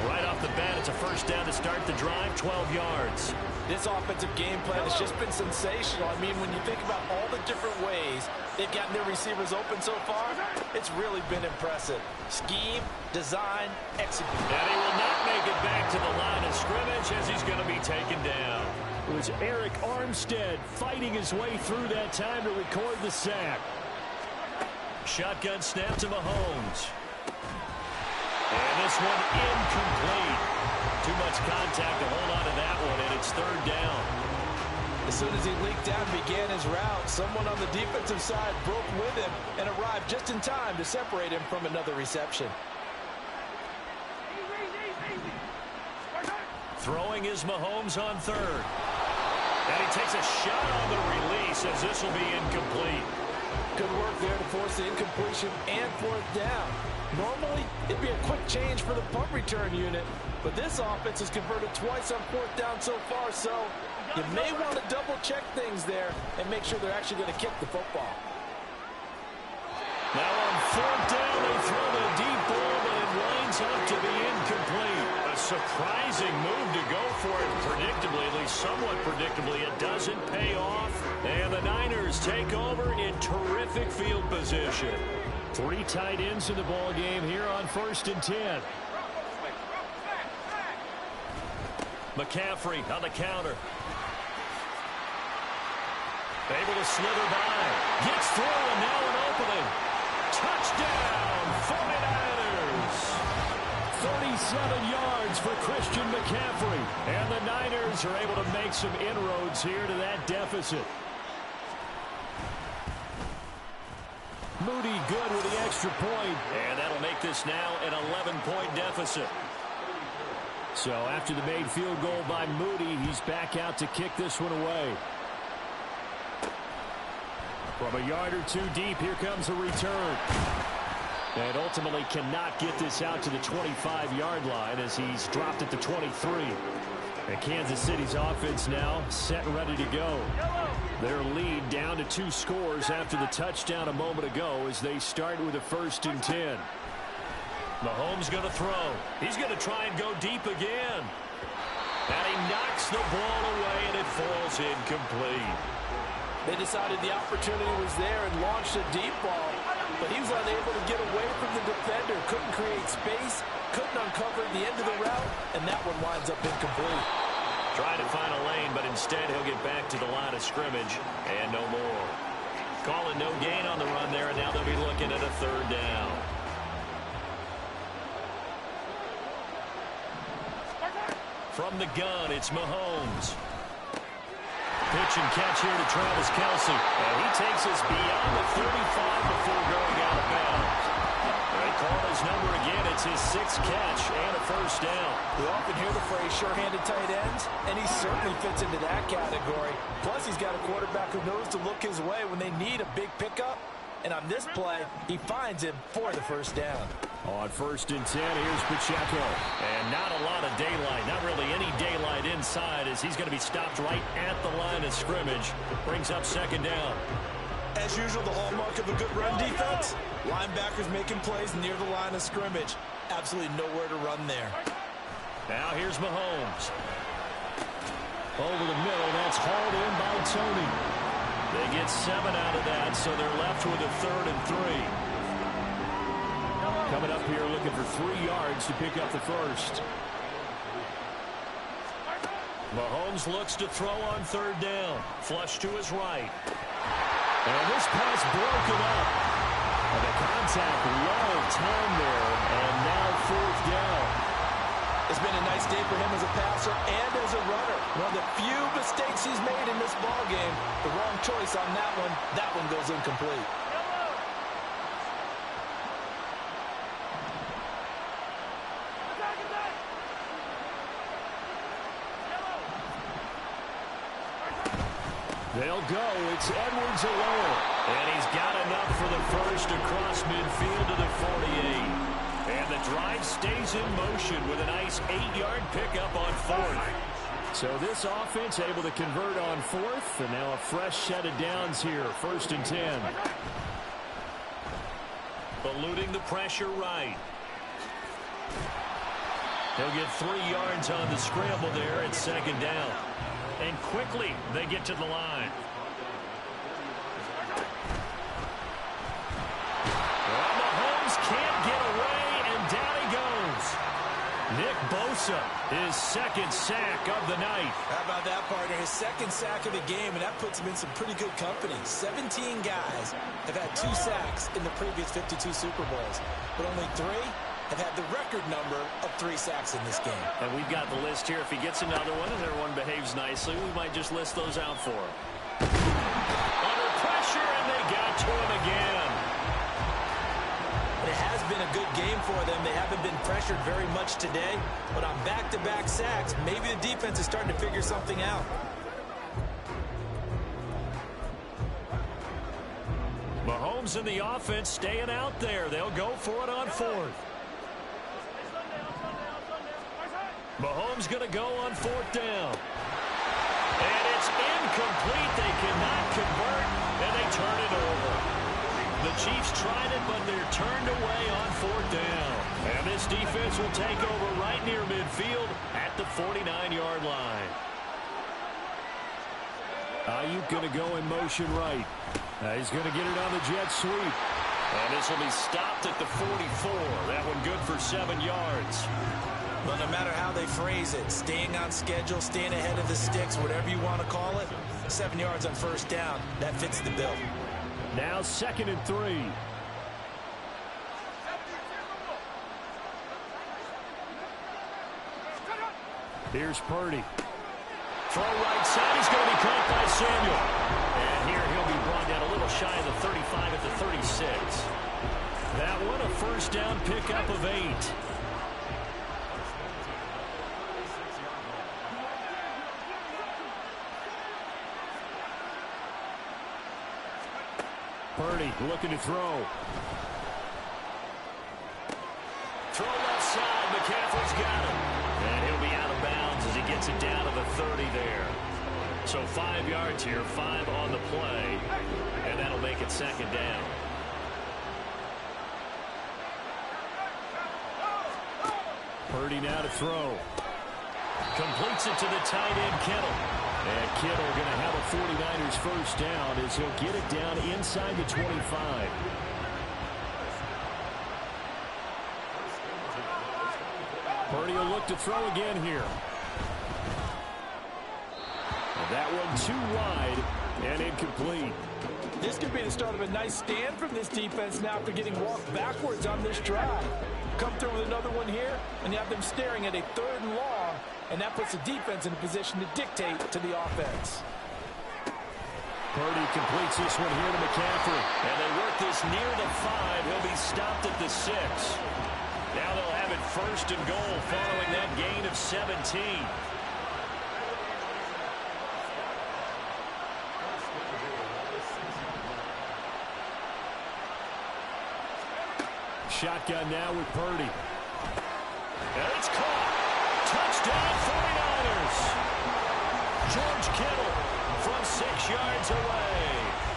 Right off the bat, it's a first down to start the drive, 12 yards. This offensive game plan has just been sensational. I mean, when you think about all the different ways they've gotten their receivers open so far, it's really been impressive. Scheme, design, execute. And he will not make it back to the line of scrimmage as he's going to be taken down. It was Eric Armstead fighting his way through that time to record the sack. Shotgun snap to Mahomes. And this one incomplete. Too much contact to hold on to that one, and it's 3rd down. As soon as he leaked out and began his route, someone on the defensive side broke with him and arrived just in time to separate him from another reception. Throwing is Mahomes on 3rd. And he takes a shot on the release as this will be incomplete. Good work there to force the incompletion and 4th down. Normally, it'd be a quick change for the punt return unit, but this offense has converted twice on 4th down so far, so you may want to double-check things there and make sure they're actually going to kick the football. Now on 4th down, they throw the deep ball, but it winds up to be incomplete. A surprising move to go for it predictably, at least somewhat predictably. It doesn't pay off, and the Niners take over in terrific field position. 3 tight ends in the ball game here on 1st and 10. McCaffrey on the counter. Able to slither by. Gets through, and now an opening. Touchdown, 49ers. 37 yards for Christian McCaffrey. And the Niners are able to make some inroads here to that deficit. Moody good with the extra point. And that'll make this now an 11-point deficit. So after the made field goal by Moody, he's back out to kick this one away. From a yard or 2 deep, here comes a return. And ultimately cannot get this out to the 25-yard line as he's dropped at the 23. And Kansas City's offense now set and ready to go. Their lead down to 2 scores after the touchdown a moment ago as they start with a 1st and 10. Mahomes going to throw. He's going to try and go deep again. And he knocks the ball away, and it falls incomplete. They decided the opportunity was there and launched a deep ball, but he was unable to get away from the defender, couldn't create space, couldn't uncover the end of the route, and that one winds up incomplete. Trying to find a lane, but instead he'll get back to the line of scrimmage, and no more. Calling no gain on the run there, and now they'll be looking at a 3rd down. From the gun, it's Mahomes. Pitch and catch here to Travis Kelsey. And he takes us beyond the 35 before going out of bounds. They call his number again. It's his 6th catch and a 1st down. We often hear the phrase sure-handed tight ends, and he certainly fits into that category. Plus, he's got a quarterback who knows to look his way when they need a big pickup. And on this play, he finds him for the 1st down. On 1st and 10, here's Pacheco. And not a lot of daylight, not really any daylight inside as he's going to be stopped right at the line of scrimmage. Brings up 2nd down. As usual, the hallmark of a good run defense, linebackers making plays near the line of scrimmage. Absolutely nowhere to run there. Now here's Mahomes. Over the middle, that's hauled in by Tony. They get 7 out of that, so they're left with a 3rd and 3. Coming up here looking for 3 yards to pick up the 1st. Mahomes looks to throw on 3rd down. Flush to his right. And this pass broken up. And the contact low time there. And now 4th down. It's been a nice day for him as a passer and as a runner. One of the few mistakes he's made in this ball game. The wrong choice on that one. That one goes incomplete. They'll go. It's Edwards alone. And he's got enough for the first across midfield to the 48. And the drive stays in motion with a nice 8-yard pickup on fourth. So this offense able to convert on fourth. And now a fresh set of downs here. 1st and 10. Eluding the pressure right. He'll get 3 yards on the scramble there at 2nd down. And quickly they get to the line. Well, Mahomes can't get away, and down he goes. Nick Bosa, his 2nd sack of the night. How about that, partner? His 2nd sack of the game, and that puts him in some pretty good company. 17 guys have had 2 sacks in the previous 52 Super Bowls, but only 3 have had the record number of 3 sacks in this game. And we've got the list here. If he gets another one and everyone behaves nicely, we might just list those out for him. Under pressure, and they got to him again. It has been a good game for them. They haven't been pressured very much today, but on back-to-back sacks, maybe the defense is starting to figure something out. Mahomes and the offense staying out there. They'll go for it on 4th. Mahomes going to go on 4th down. And it's incomplete. They cannot convert, and they turn it over. The Chiefs tried it, but they're turned away on 4th down. And this defense will take over right near midfield at the 49-yard line. Ayuk going to go in motion right. He's going to get it on the jet sweep. And this will be stopped at the 44. That one good for 7 yards. Well, no matter how they phrase it, staying on schedule, staying ahead of the sticks, whatever you want to call it, 7 yards on 1st down, that fits the bill. Now 2nd and 3. Here's Purdy. Throw right side. He's going to be caught by Samuel. And here he'll be brought down a little shy of the 35 at the 36. That one a 1st down pickup of 8. Purdy looking to throw. Throw left side. McCaffrey's got him. And he'll be out of bounds as he gets it down to the 30 there. So 5 yards here, 5 on the play. And that'll make it 2nd down. Purdy now to throw. Completes it to the tight end, Kittle. And Kittle going to have a 49ers 1st down as he'll get it down inside the 25. Purdy will look to throw again here. And that one too wide and incomplete. This could be the start of a nice stand from this defense now after getting walked backwards on this drive. Come through with another one here, and you have them staring at a 3rd and long, and that puts the defense in a position to dictate to the offense. Purdy completes this one here to McCaffrey. And they work this near the 5. He'll be stopped at the 6. Now they'll have it 1st and goal following that gain of 17. Shotgun now with Purdy. And it's caught. Touchdown 49ers. George Kittle from 6 yards away.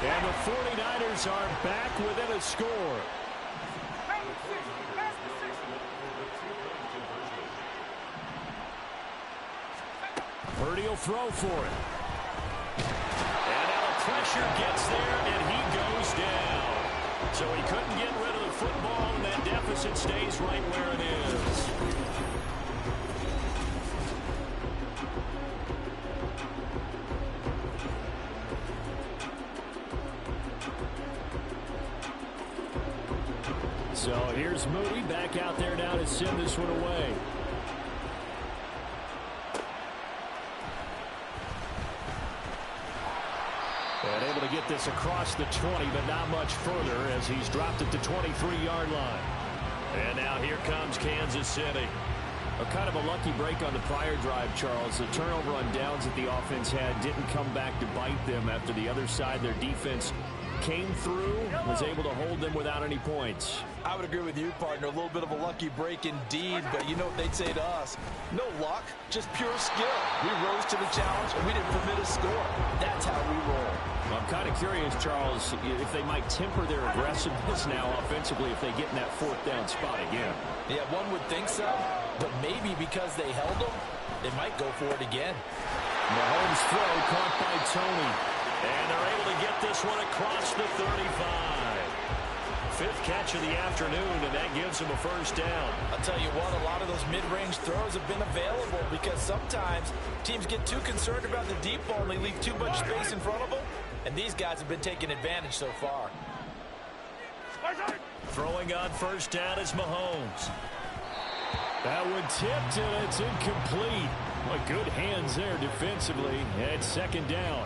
And the 49ers are back within a score. Purdy will throw for it. And now the pressure gets there, and he goes down. So he couldn't get rid of the football, and that deficit stays right where it is. So here's Moody back out there now to send this one away. this across the 20, but not much further as he's dropped it to 23-yard line. And now here comes Kansas City. A kind of a lucky break on the prior drive, Charles. The turnover on downs that the offense had didn't come back to bite them after the other side. Their defense came through, was able to hold them without any points. I would agree with you, partner. A little bit of a lucky break indeed, but you know what they'd say to us? No luck, just pure skill. We rose to the challenge, and we didn't permit a score. That's how we roll. Well, I'm kind of curious, Charles, if they might temper their aggressiveness now offensively if they get in that fourth down spot again. Yeah, one would think so, but maybe because they held them, they might go for it again. Mahomes' throw caught by Tony. And they're able to get this one across the 35. Fifth catch of the afternoon, and that gives him a first down. I'll tell you what, a lot of those mid-range throws have been available because sometimes teams get too concerned about the deep ball and they leave too much space in front of them, and these guys have been taking advantage so far. Throwing on first down is Mahomes. That one tipped, and it's incomplete. Well, good hands there defensively, and second down.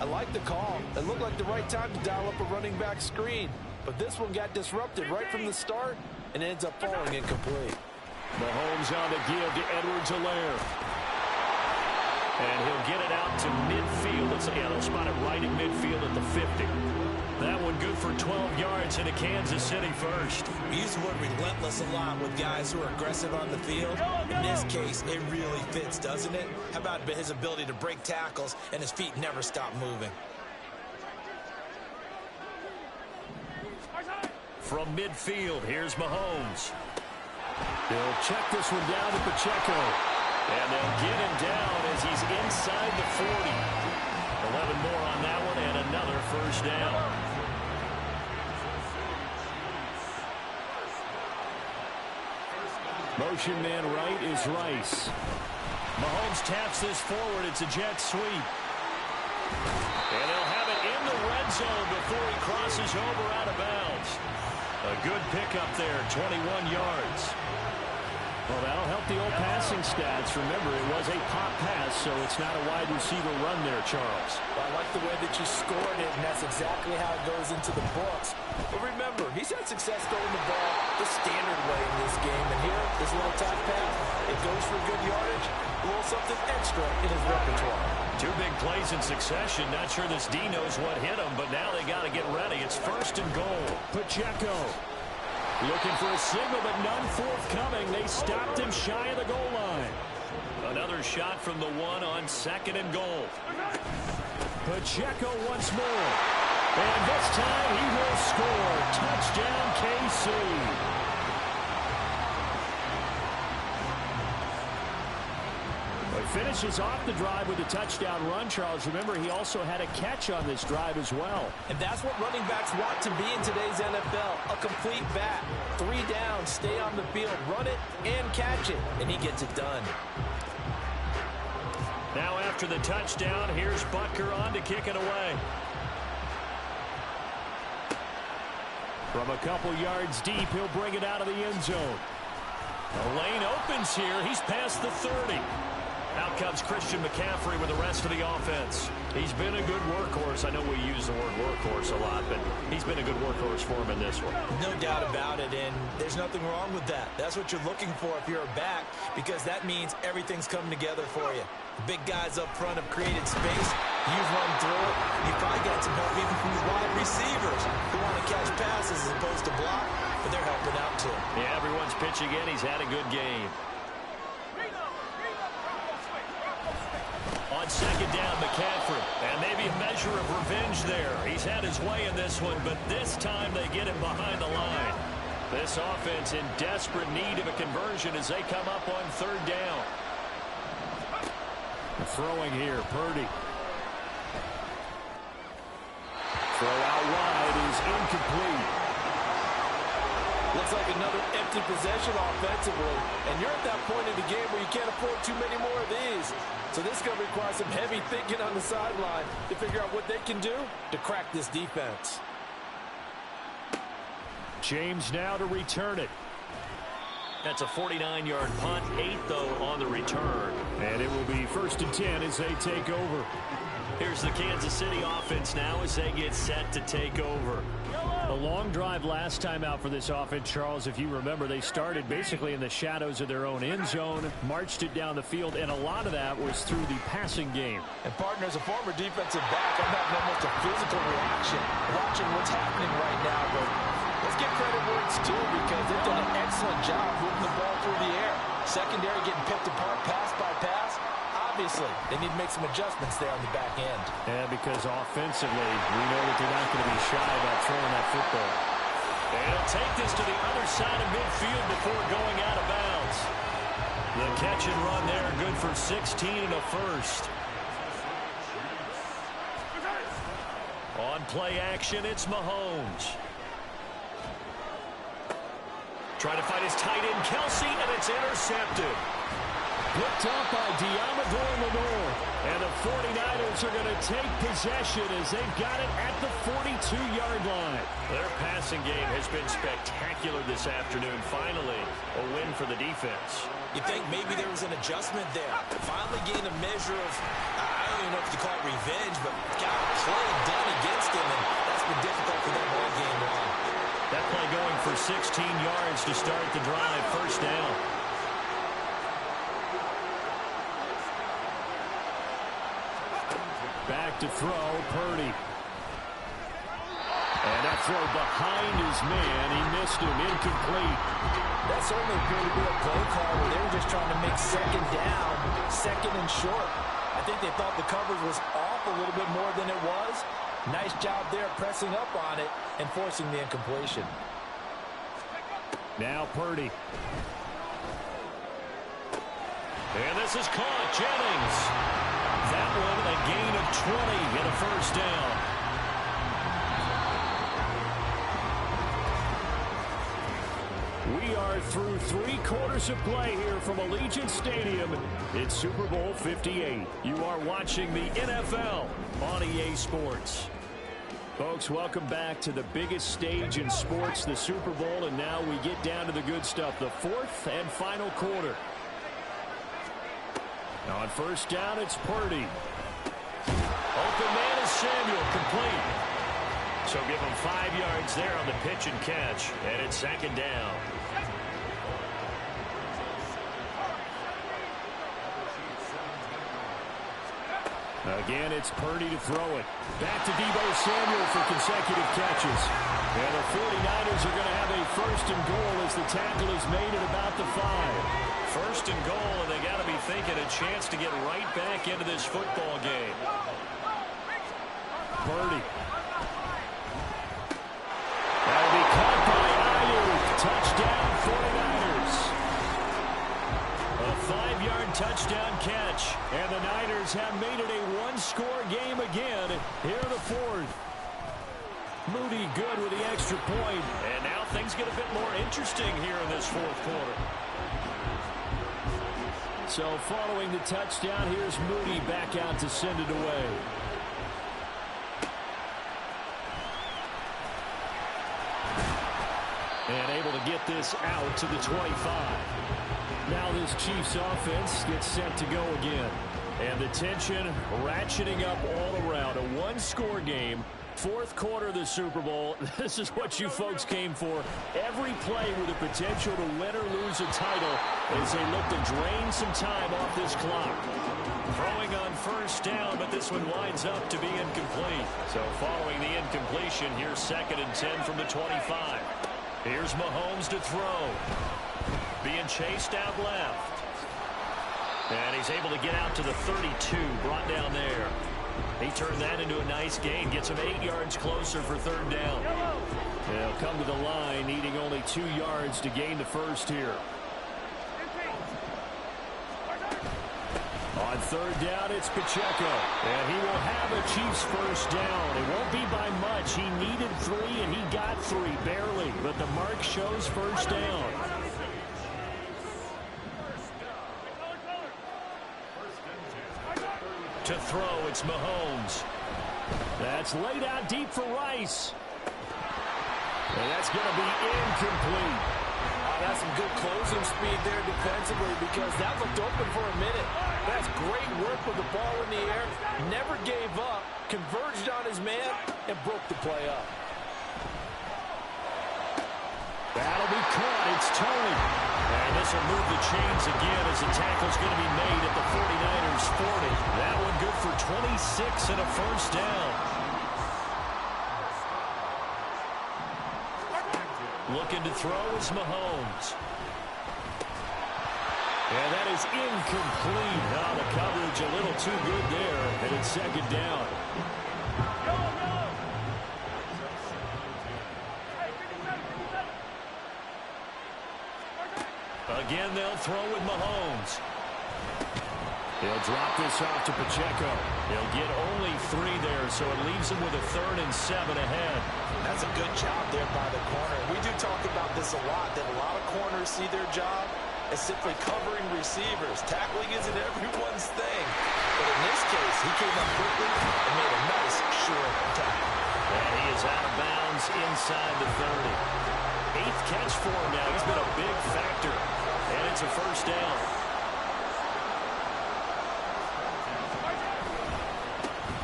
I like the call. It looked like the right time to dial up a running back screen. But this one got disrupted right from the start and ends up falling incomplete. Mahomes on the give to Edwards-Helaire. And he'll get it out to midfield. They'll spot it right in midfield at the 50. That one good for 12 yards into Kansas City first. We use the word relentless a lot with guys who are aggressive on the field. In this case, it really fits, doesn't it? How about his ability to break tackles and his feet never stop moving? From midfield, here's Mahomes. They'll check this one down to Pacheco. And they'll get him down as he's inside the 40. 11 more on that one and another first down. Motion man right is Rice. Mahomes taps this forward. It's a jet sweep. And they'll have it in the red zone before he crosses over out of bounds. A good pickup there, 21 yards. Well, that'll help the old passing stats. Remember, it was a pop pass, so it's not a wide receiver run there, Charles. Well, I like the way that you scored it, and that's exactly how it goes into the books. But remember, he's had success throwing the ball the standard way in this game. And here, this little top pass, it goes for good yardage, a little something extra in his repertoire. Two big plays in succession. Not sure this D knows what hit him, but now they got to get ready. It's first and goal. Pacheco looking for a signal, but none forthcoming. They stopped him shy of the goal line. Another shot from the one on second and goal. Pacheco once more. And this time he will score. Touchdown, KC. Finishes off the drive with a touchdown run, Charles. Remember, he also had a catch on this drive as well. And that's what running backs want to be in today's NFL. A complete back. 3 downs, stay on the field, run it, and catch it. And he gets it done. Now after the touchdown, here's Butker on to kick it away. From a couple yards deep, he'll bring it out of the end zone. The lane opens here. He's past the 30. Out comes Christian McCaffrey with the rest of the offense. He's been a good workhorse. I know we use the word workhorse a lot, but he's been a good workhorse for him in this one. No doubt about it, and there's nothing wrong with that. That's what you're looking for if you're a back, because that means everything's coming together for you. The big guys up front have created space. You've run through it. You've probably got some help even from the wide receivers who want to catch passes as opposed to block, but they're helping out too. Yeah, everyone's pitching in. He's had a good game. On second down, McCaffrey. And maybe a measure of revenge there. He's had his way in this one, but this time they get him behind the line. This offense in desperate need of a conversion as they come up on third down. Throwing here, Purdy. Throw out wide is incomplete. Looks like another empty possession offensively. And you're at that point in the game where you can't afford too many more of these. So this is going to require some heavy thinking on the sideline to figure out what they can do to crack this defense. James now to return it. That's a 49-yard punt, 8 though on the return. And it will be 1st and 10 as they take over. Here's the Kansas City offense now as they get set to take over. A long drive last time out for this offense, Charles. If you remember, they started basically in the shadows of their own end zone, marched it down the field, and a lot of that was through the passing game. And partner, as a former defensive back, I'm having almost a physical reaction watching what's happening right now. But let's give credit where it's due because they've done an excellent job moving the ball through the air. Secondary getting picked apart pass by pass. Obviously, they need to make some adjustments there on the back end. Yeah, because offensively, we know that they're not going to be shy about throwing that football. And he'll take this to the other side of midfield before going out of bounds. The catch and run there, good for 16 and a first. On play action, it's Mahomes. Trying to find his tight end, Kelsey, and it's intercepted. Picked up by Diamador Lenore. And the 49ers are going to take possession as they've got it at the 42-yard line. Their passing game has been spectacular this afternoon. Finally, a win for the defense. You think maybe there was an adjustment there. Finally gained a measure of, I don't even know if you call it revenge, but got a play done against him, and that's been difficult for them all game long. That play going for 16 yards to start the drive, first down. Back to throw, Purdy. And that throw behind his man. He missed him, incomplete. That certainly appeared to be a play call where they were just trying to make second down, second and short. I think they thought the coverage was off a little bit more than it was. Nice job there pressing up on it and forcing the incompletion. Now Purdy. And this is caught, Jennings. That one a gain of 20 and a first down. We are through 3 quarters of play here from Allegiant Stadium. It's Super Bowl 58. You are watching the NFL on EA Sports. Folks, welcome back to the biggest stage in sports, the Super Bowl, and now we get down to the good stuff, the 4th and final quarter. On first down, it's Purdy. Open man is Samuel, complete. So give him 5 yards there on the pitch and catch, and it's second down. Again, it's Purdy to throw it. Back to Deebo Samuel for consecutive catches. And the 49ers are going to have a first and goal as the tackle is made at about the 5. First and goal, and they got to be thinking a chance to get right back into this football game. Purdy. That'll be caught by Ayuk. Touchdown 49ers. A 5-yard touchdown catch. And the Niners have made it a one-score game again here in the 4th. Moody good with the extra point. And now things get a bit more interesting here in this 4th quarter. So following the touchdown, here's Moody back out to send it away. And able to get this out to the 25. Now this Chiefs offense gets set to go again. And the tension ratcheting up all around. A one-score game. 4th quarter of the Super Bowl. This is what you folks came for. Every play with the potential to win or lose a title as they look to drain some time off this clock. Throwing on first down, but this one winds up to be incomplete. So following the incompletion, here's 2nd and 10 from the 25. Here's Mahomes to throw. Being chased out left. And he's able to get out to the 32, brought down there. He turned that into a nice gain, gets him 8 yards closer for 3rd down. They'll come to the line, needing only 2 yards to gain the first here. On 3rd down, it's Pacheco. And he will have a Chiefs first down. It won't be by much. He needed 3, and he got 3, barely. But the mark shows first down. To throw, it's Mahomes. That's laid out deep for Rice. And that's going to be incomplete. that's some good closing speed there defensively because that looked open for a minute. That's great work with the ball in the air. Never gave up, converged on his man, and broke the play up. That'll be caught. It's Tony. And this will move the chains again as the tackle's going to be made at the 49ers 40. That one good for 26 and a first down. Looking to throw is Mahomes. And that is incomplete. Now the coverage a little too good there, and it's second down. Again, they'll throw with Mahomes. He'll drop this off to Pacheco. He'll get only 3 there, so it leaves him with a 3rd and 7 ahead. That's a good job there by the corner. We do talk about this a lot, that a lot of corners see their job as simply covering receivers. Tackling isn't everyone's thing. But in this case, he came up quickly and made a nice, short tackle. And he is out of bounds inside the 30. 8th catch for him now. He's been a big factor. And it's a first down.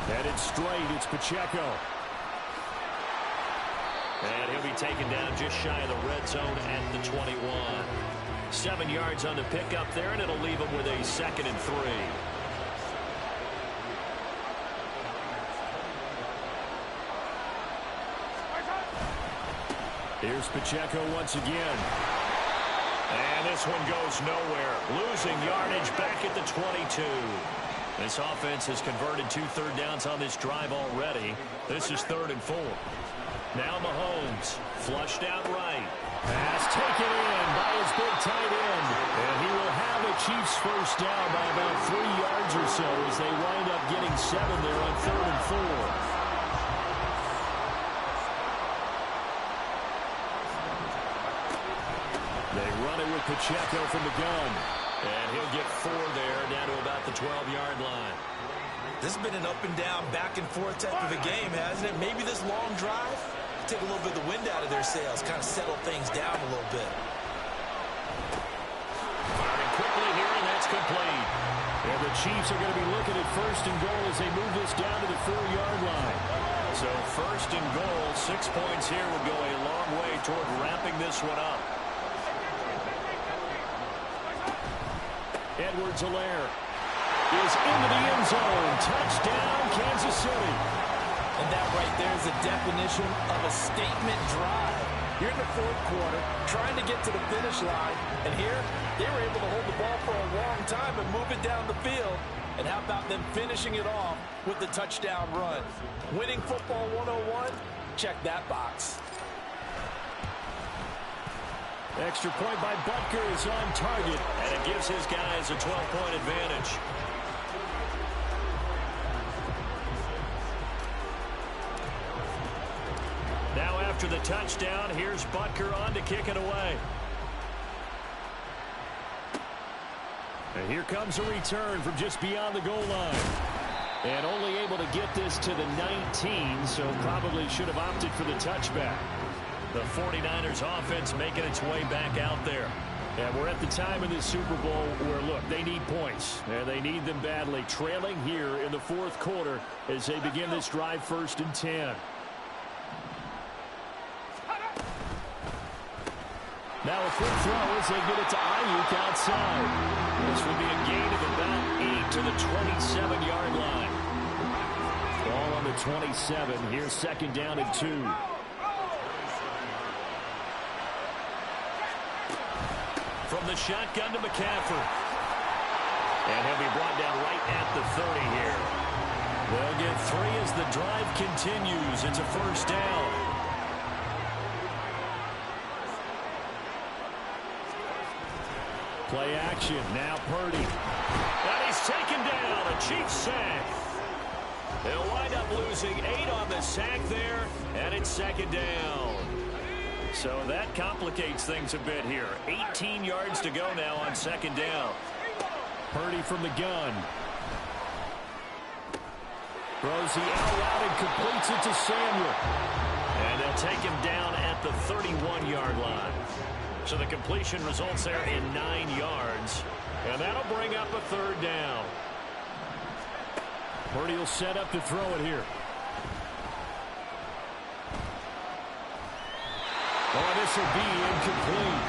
Headed straight, it's Pacheco. And he'll be taken down just shy of the red zone at the 21. 7 yards on the pickup there, and it'll leave him with a 2nd and 3. Here's Pacheco once again. And this one goes nowhere. Losing yardage back at the 22. This offense has converted 2 third downs on this drive already. This is 3rd and 4. Now Mahomes, flushed out right. Pass taken in by his big tight end. And he will have a Chiefs first down by about 3 yards or so as they wind up getting 7 there on 3rd and 4. They run it with Pacheco from the gun. And he'll get 4 there, down to about the 12-yard line. This has been an up-and-down, back-and-forth type of a game, hasn't it? Maybe this long drive, take a little bit of the wind out of their sails, kind of settle things down a little bit. Firing quickly here, and that's complete. And the Chiefs are going to be looking at 1st and goal as they move this down to the 4-yard line. So 1st and goal, 6 points here would go a long way toward wrapping this one up. Edwards-Helaire is into the end zone. Touchdown, Kansas City. And that right there is a definition of a statement drive. You're in the 4th quarter, trying to get to the finish line, and here, they were able to hold the ball for a long time and move it down the field. And how about them finishing it off with the touchdown run? Winning football 101? Check that box. Extra point by Butker is on target, and it gives his guys a 12-point advantage. Now after the touchdown, here's Butker on to kick it away. And here comes a return from just beyond the goal line. And only able to get this to the 19, so probably should have opted for the touchback. The 49ers offense making its way back out there. And we're at the time in this Super Bowl where, look, they need points. And they need them badly. Trailing here in the 4th quarter as they begin this drive 1st and 10. Now a quick throw as they get it to Ayuk outside. This will be a gain of about 8 to the 27-yard line. Ball on the 27. Here's 2nd down and 2. From the shotgun to McCaffrey. And he'll be brought down right at the 30 here. They'll get 3 as the drive continues. It's a first down. Play action. Now Purdy. And he's taken down. A Chiefs sack. They'll wind up losing 8 on the sack there. And it's 2nd down. So that complicates things a bit here. 18 yards to go now on 2nd down. Purdy from the gun. Throws the out route and completes it to Samuel. And they'll take him down at the 31-yard line. So the completion results there in 9 yards. And that'll bring up a 3rd down. Purdy will set up to throw it here. Oh, this will be incomplete.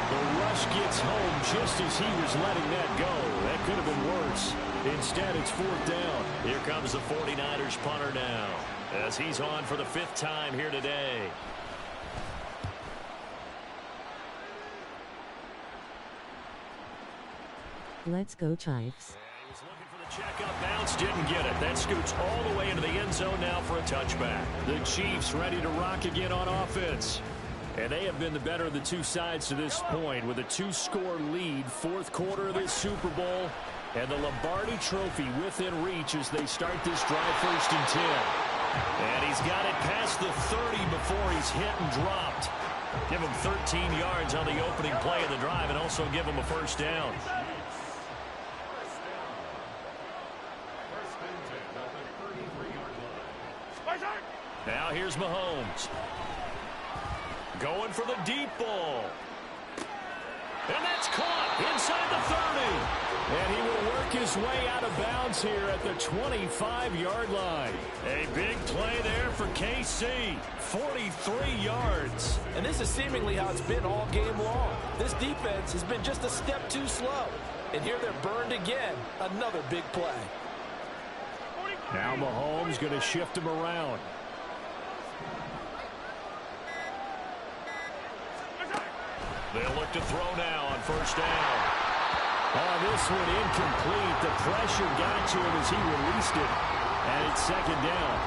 The rush gets home just as he was letting that go. That could have been worse. Instead, it's 4th down. Here comes the 49ers punter now, as he's on for the 5th time here today. Let's go, Chiefs. He was looking for the checkup bounce, didn't get it. That scoots all the way into the end zone now for a touchback. The Chiefs ready to rock again on offense. And they have been the better of the two sides to this point with a 2-score lead, 4th quarter of this Super Bowl, and the Lombardi Trophy within reach as they start this drive 1st and 10. And he's got it past the 30 before he's hit and dropped. Give him 13 yards on the opening play of the drive and also give him a 1st down. Now here's Mahomes. Going for the deep ball. And that's caught inside the 30. And he will work his way out of bounds here at the 25-yard line. A big play there for KC. 43 yards. And this is seemingly how it's been all game long. This defense has been just a step too slow. And here they're burned again. Another big play. Now Mahomes going to shift him around. They'll look to throw now on 1st down. Oh, this one incomplete. The pressure got to him as he released it. And it's 2nd down.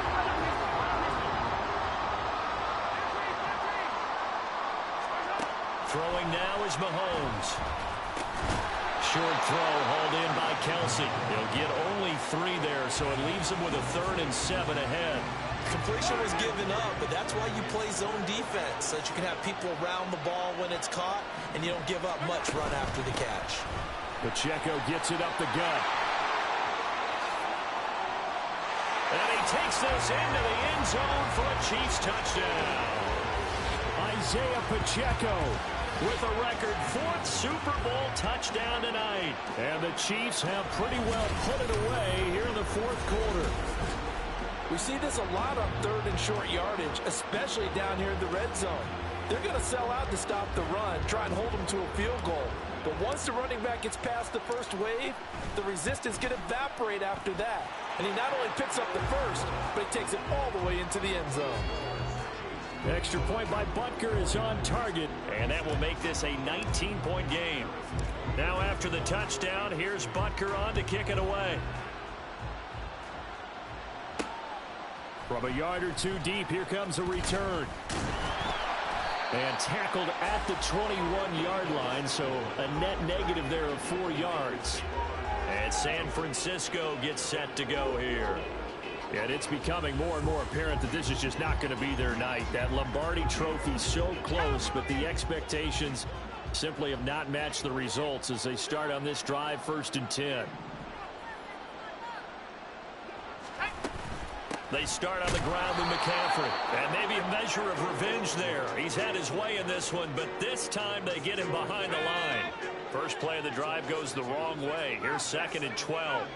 Throwing now is Mahomes. Short throw hauled in by Kelsey. He'll get only 3 there, so it leaves him with a 3rd and 7 ahead. Completion was given up, but that's why you play zone defense, so that you can have people around the ball when it's caught, and you don't give up much run after the catch. Pacheco gets it up the gut. And he takes this into the end zone for a Chiefs touchdown. Isaiah Pacheco with a record 4th Super Bowl touchdown tonight. And the Chiefs have pretty well put it away here in the 4th quarter. We see this a lot on 3rd and short yardage, especially down here in the red zone. They're going to sell out to stop the run, try and hold them to a field goal. But once the running back gets past the first wave, the resistance can evaporate after that. And he not only picks up the first, but he takes it all the way into the end zone. Extra point by Butker is on target. And that will make this a 19-point game. Now after the touchdown, here's Butker on to kick it away. From a yard or 2 deep, here comes a return. And tackled at the 21-yard line, so a net negative there of 4 yards. And San Francisco gets set to go here. And it's becoming more and more apparent that this is just not going to be their night. That Lombardi Trophy so close, but the expectations simply have not matched the results as they start on this drive 1st and 10. They start on the ground with McCaffrey. And maybe a measure of revenge there. He's had his way in this one, but this time they get him behind the line. First play of the drive goes the wrong way. Here's 2nd and 12.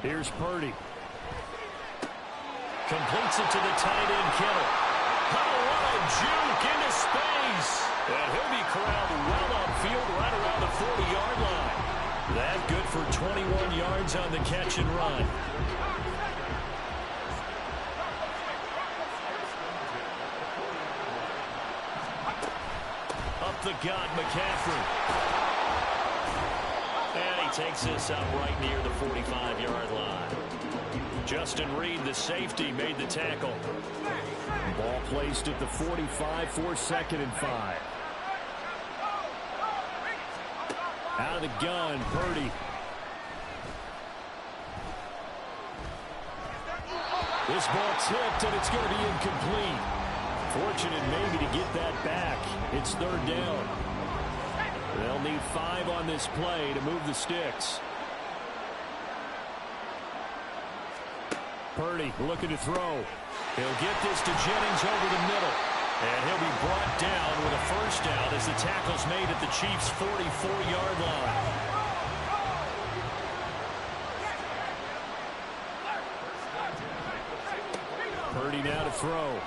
Here's Purdy. Completes it to the tight end, Kittle. Oh, what a juke into space. And he'll be corralled well upfield right around the 40-yard line. That good for 21 yards on the catch and run. Up the gut, McCaffrey. And he takes this up right near the 45-yard line. Justin Reed, the safety, made the tackle. Ball placed at the 45 for 2nd and 5. Out of the gun, Purdy. This ball tipped, and it's going to be incomplete. Fortunate maybe to get that back. It's 3rd down. They'll need 5 on this play to move the sticks. Purdy looking to throw. He'll get this to Jennings over the middle. And he'll be brought down with a first down as the tackle's made at the Chiefs' 44-yard line. Purdy now to throw.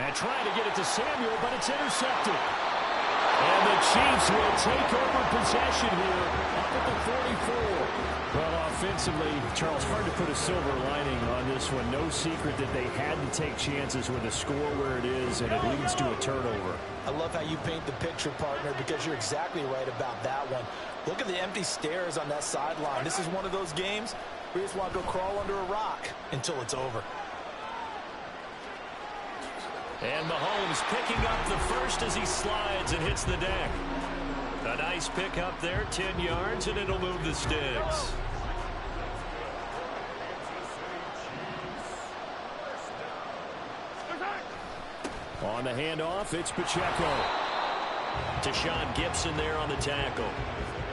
And trying to get it to Samuel, but it's intercepted. And the Chiefs will take over possession here up at the 44. Well, offensively, Charles, hard to put a silver lining on this one. No secret that they had to take chances with the score where it is, and it leads to a turnover. I love how you paint the picture, partner, because you're exactly right about that one. Look at the empty stares on that sideline. This is one of those games where you just want to go crawl under a rock until it's over. And Mahomes picking up the first as he slides and hits the deck. A nice pick up there, 10 yards, and it'll move the sticks. On the handoff, it's Pacheco. Tashawn Gibson there on the tackle.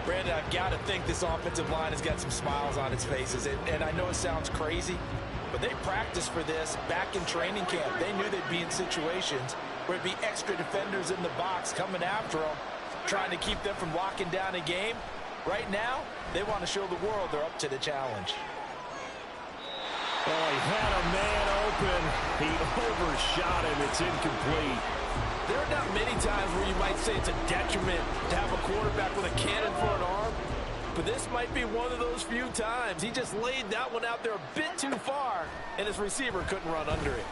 Brandon, I've got to think this offensive line has got some smiles on its faces. And I know it sounds crazy, but they practiced for this back in training camp. They knew they'd be in situations where it'd be extra defenders in the box coming after them, trying to keep them from locking down a game. Right now, they want to show the world they're up to the challenge. Oh, he had a man open. He overshot him. It's incomplete. There are not many times where you might say it's a detriment to have a quarterback with a cannon for an arm, but this might be one of those few times. He just laid that one out there a bit too far, and his receiver couldn't run under it.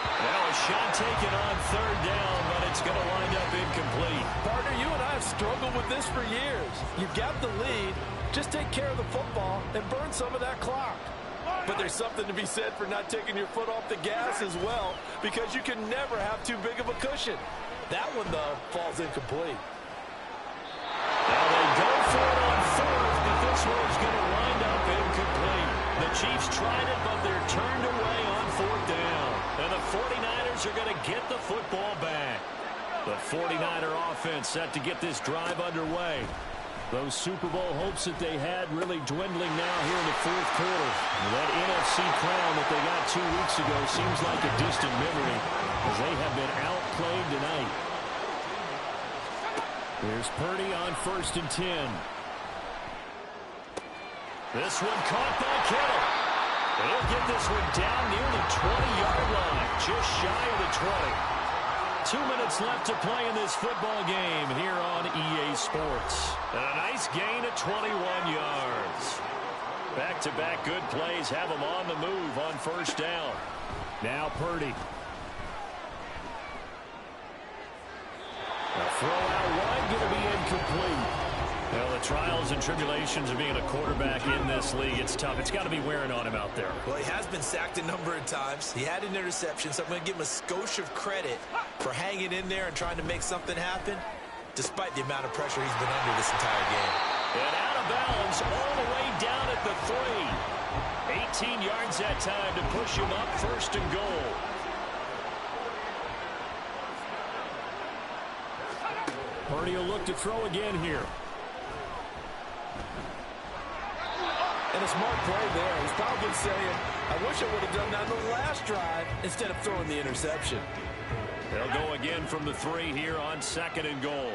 Now a shot taken on third down, but it's going to wind up incomplete. Partner, you and I have struggled with this for years. You've got the lead. Just take care of the football and burn some of that clock. But there's something to be said for not taking your foot off the gas as well, because you can never have too big of a cushion. That one, though, falls incomplete. Now they go for it on fourth, but this one's going to wind up incomplete. The Chiefs tried it, but they're turned away on fourth down. And the 49ers are going to get the football back. The 49er offense set to get this drive underway. Those Super Bowl hopes that they had really dwindling now here in the fourth quarter. That NFC crown that they got 2 weeks ago seems like a distant memory as they have been outplayed tonight. Here's Purdy on 1st and 10. This one caught by Kittle. He'll get this one down near the 20-yard line, just shy of the 20. 2 minutes left to play in this football game here on EA Sports. And a nice gain of 21 yards. Back-to-back good plays have them on the move on first down. Now Purdy. A throw out wide, going to be incomplete. Well, the trials and tribulations of being a quarterback in this league, it's tough. It's got to be wearing on him out there. Well, he has been sacked a number of times. He had an interception, so I'm going to give him a skosh of credit for hanging in there and trying to make something happen, despite the amount of pressure he's been under this entire game. And out of bounds all the way down at the 3. 18 yards that time to push him up, 1st and goal. Purdy will look to throw again here. And a smart play there. He's probably saying, I wish I would have done that in the last drive instead of throwing the interception. They'll go again from the 3 here on 2nd and goal.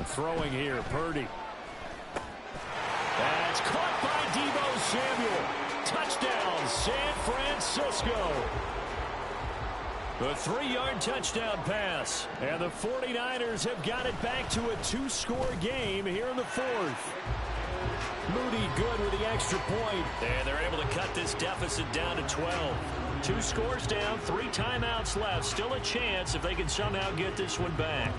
Throwing here, Purdy. That's caught by Deebo Samuel. Touchdown, San Francisco. A 3-yard touchdown pass. And the 49ers have got it back to a 2-score game here in the 4th. Moody good with the extra point. And they're able to cut this deficit down to 12. 2 scores down, 3 timeouts left. Still a chance if they can somehow get this one back.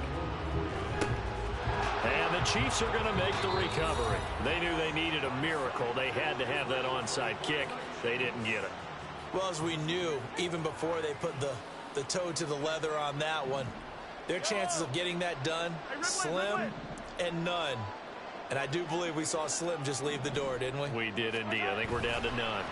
And the Chiefs are going to make the recovery. They knew they needed a miracle. They had to have that onside kick. They didn't get it. Well, as we knew, even before they put the toe to the leather on that one, their chances of getting that done, slim and none. And I do believe we saw Slim just leave the door, didn't we? We did indeed. I think we're down to none.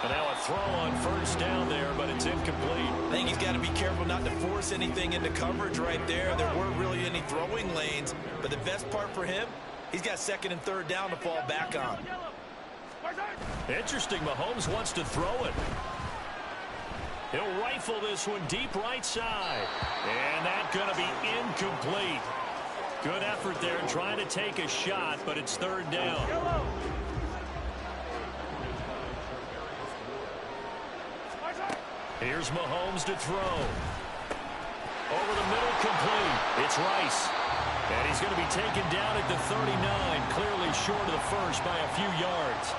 And now a throw on first down there, but it's incomplete. I think he's got to be careful not to force anything into coverage right there. There weren't really any throwing lanes, but the best part for him, he's got second and third down to fall back on. Interesting, Mahomes wants to throw it. He'll rifle this one deep right side. And that's going to be incomplete. Good effort there trying to take a shot, but it's third down. Here's Mahomes to throw. Over the middle, complete. It's Rice. And he's going to be taken down at the 39, clearly short of the first by a few yards.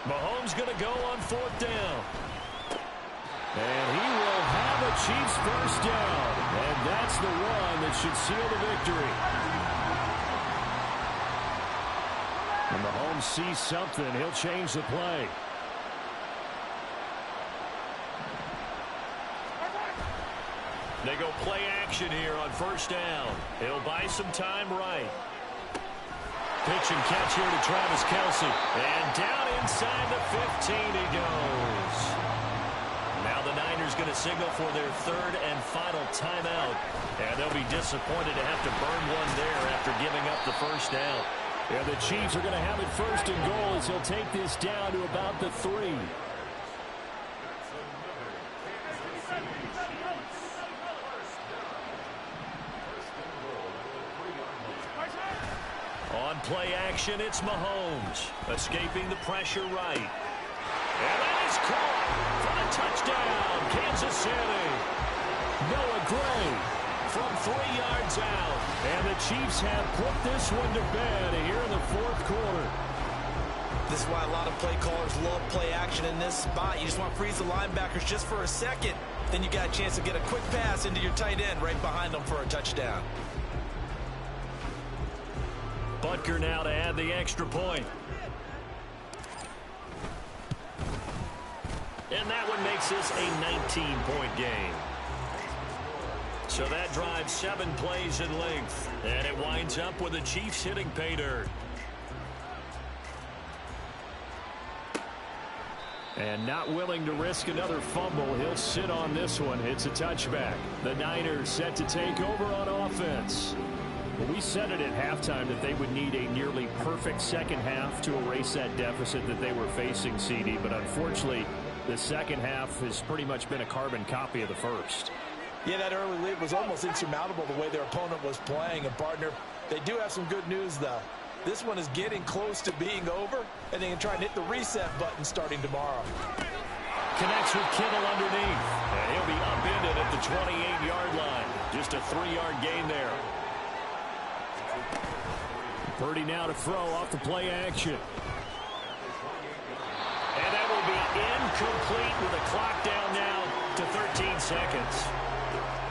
Mahomes going to go on fourth down. And he will have a Chiefs first down. And that's the one that should seal the victory. When Mahomes sees something, he'll change the play. They go play action here on first down. He'll buy some time right. Pitch and catch here to Travis Kelce. And down inside the 15 he goes. Now the Niners going to signal for their third and final timeout. And they'll be disappointed to have to burn one there after giving up the first down. And the Chiefs are going to have it first and goal as he'll take this down to about the 3. On play action, it's Mahomes. Escaping the pressure right. And that is caught for the touchdown, Kansas City. Noah Gray from 3 yards out. And the Chiefs have put this one to bed here in the fourth quarter. This is why a lot of play callers love play action in this spot. You just want to freeze the linebackers just for a second. Then you got a chance to get a quick pass into your tight end right behind them for a touchdown. Butker now to add the extra point. And that one makes this a 19-point game. So that drives 7 plays in length. And it winds up with the Chiefs hitting pay dirt. And not willing to risk another fumble, he'll sit on this one. It's a touchback. The Niners set to take over on offense. Well, we said it at halftime that they would need a nearly perfect second half to erase that deficit that they were facing, CD. But unfortunately, the second half has pretty much been a carbon copy of the first. Yeah, that early lead was almost insurmountable the way their opponent was playing. And, partner, they do have some good news, though. This one is getting close to being over, and they can try and hit the reset button starting tomorrow. Connects with Kittle underneath. And he'll be upended at the 28-yard line. Just a 3-yard gain there. Purdy now to throw off the play action. And that will be incomplete with a clock down now to 13 seconds.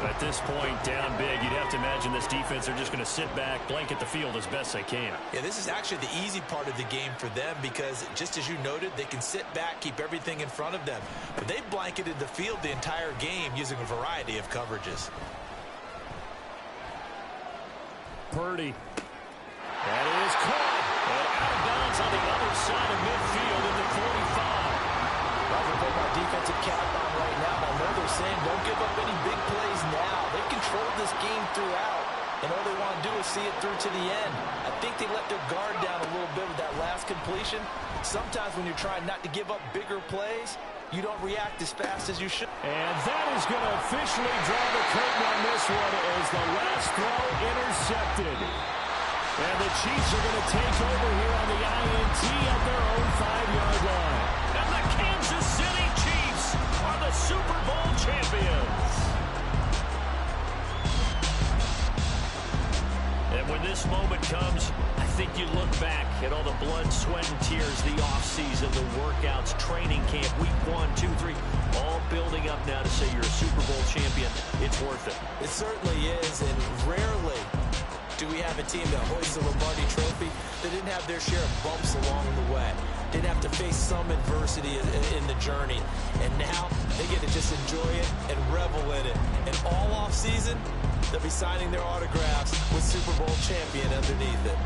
At this point, down big, you'd have to imagine this defense are just going to sit back, blanket the field as best they can. Yeah, this is actually the easy part of the game for them because, just as you noted, they can sit back, keep everything in front of them. But they've blanketed the field the entire game using a variety of coverages. Purdy. That is caught. And out of bounds on the other side of midfield at the 45. Well, we put my defensive cap on right now. I know they're saying don't give up any big plays now. They've controlled this game throughout. And all they want to do is see it through to the end. I think they let their guard down a little bit with that last completion. Sometimes when you're trying not to give up bigger plays, you don't react as fast as you should. And that is going to officially draw the curtain on this one as the last throw intercepted. And the Chiefs are going to take over here on the INT at their own 5-yard line. And the Kansas City Chiefs are the Super Bowl champions. And when this moment comes, I think you look back at all the blood, sweat, and tears, the offseason, the workouts, training camp, week 1, 2, 3, all building up now to say you're a Super Bowl champion. It's worth it. It certainly is, and rarely do we have a team that hoists the Lombardi Trophy that didn't have their share of bumps along the way, didn't have to face some adversity in the journey, and now they get to just enjoy it and revel in it. And all off season, they'll be signing their autographs with Super Bowl champion underneath it.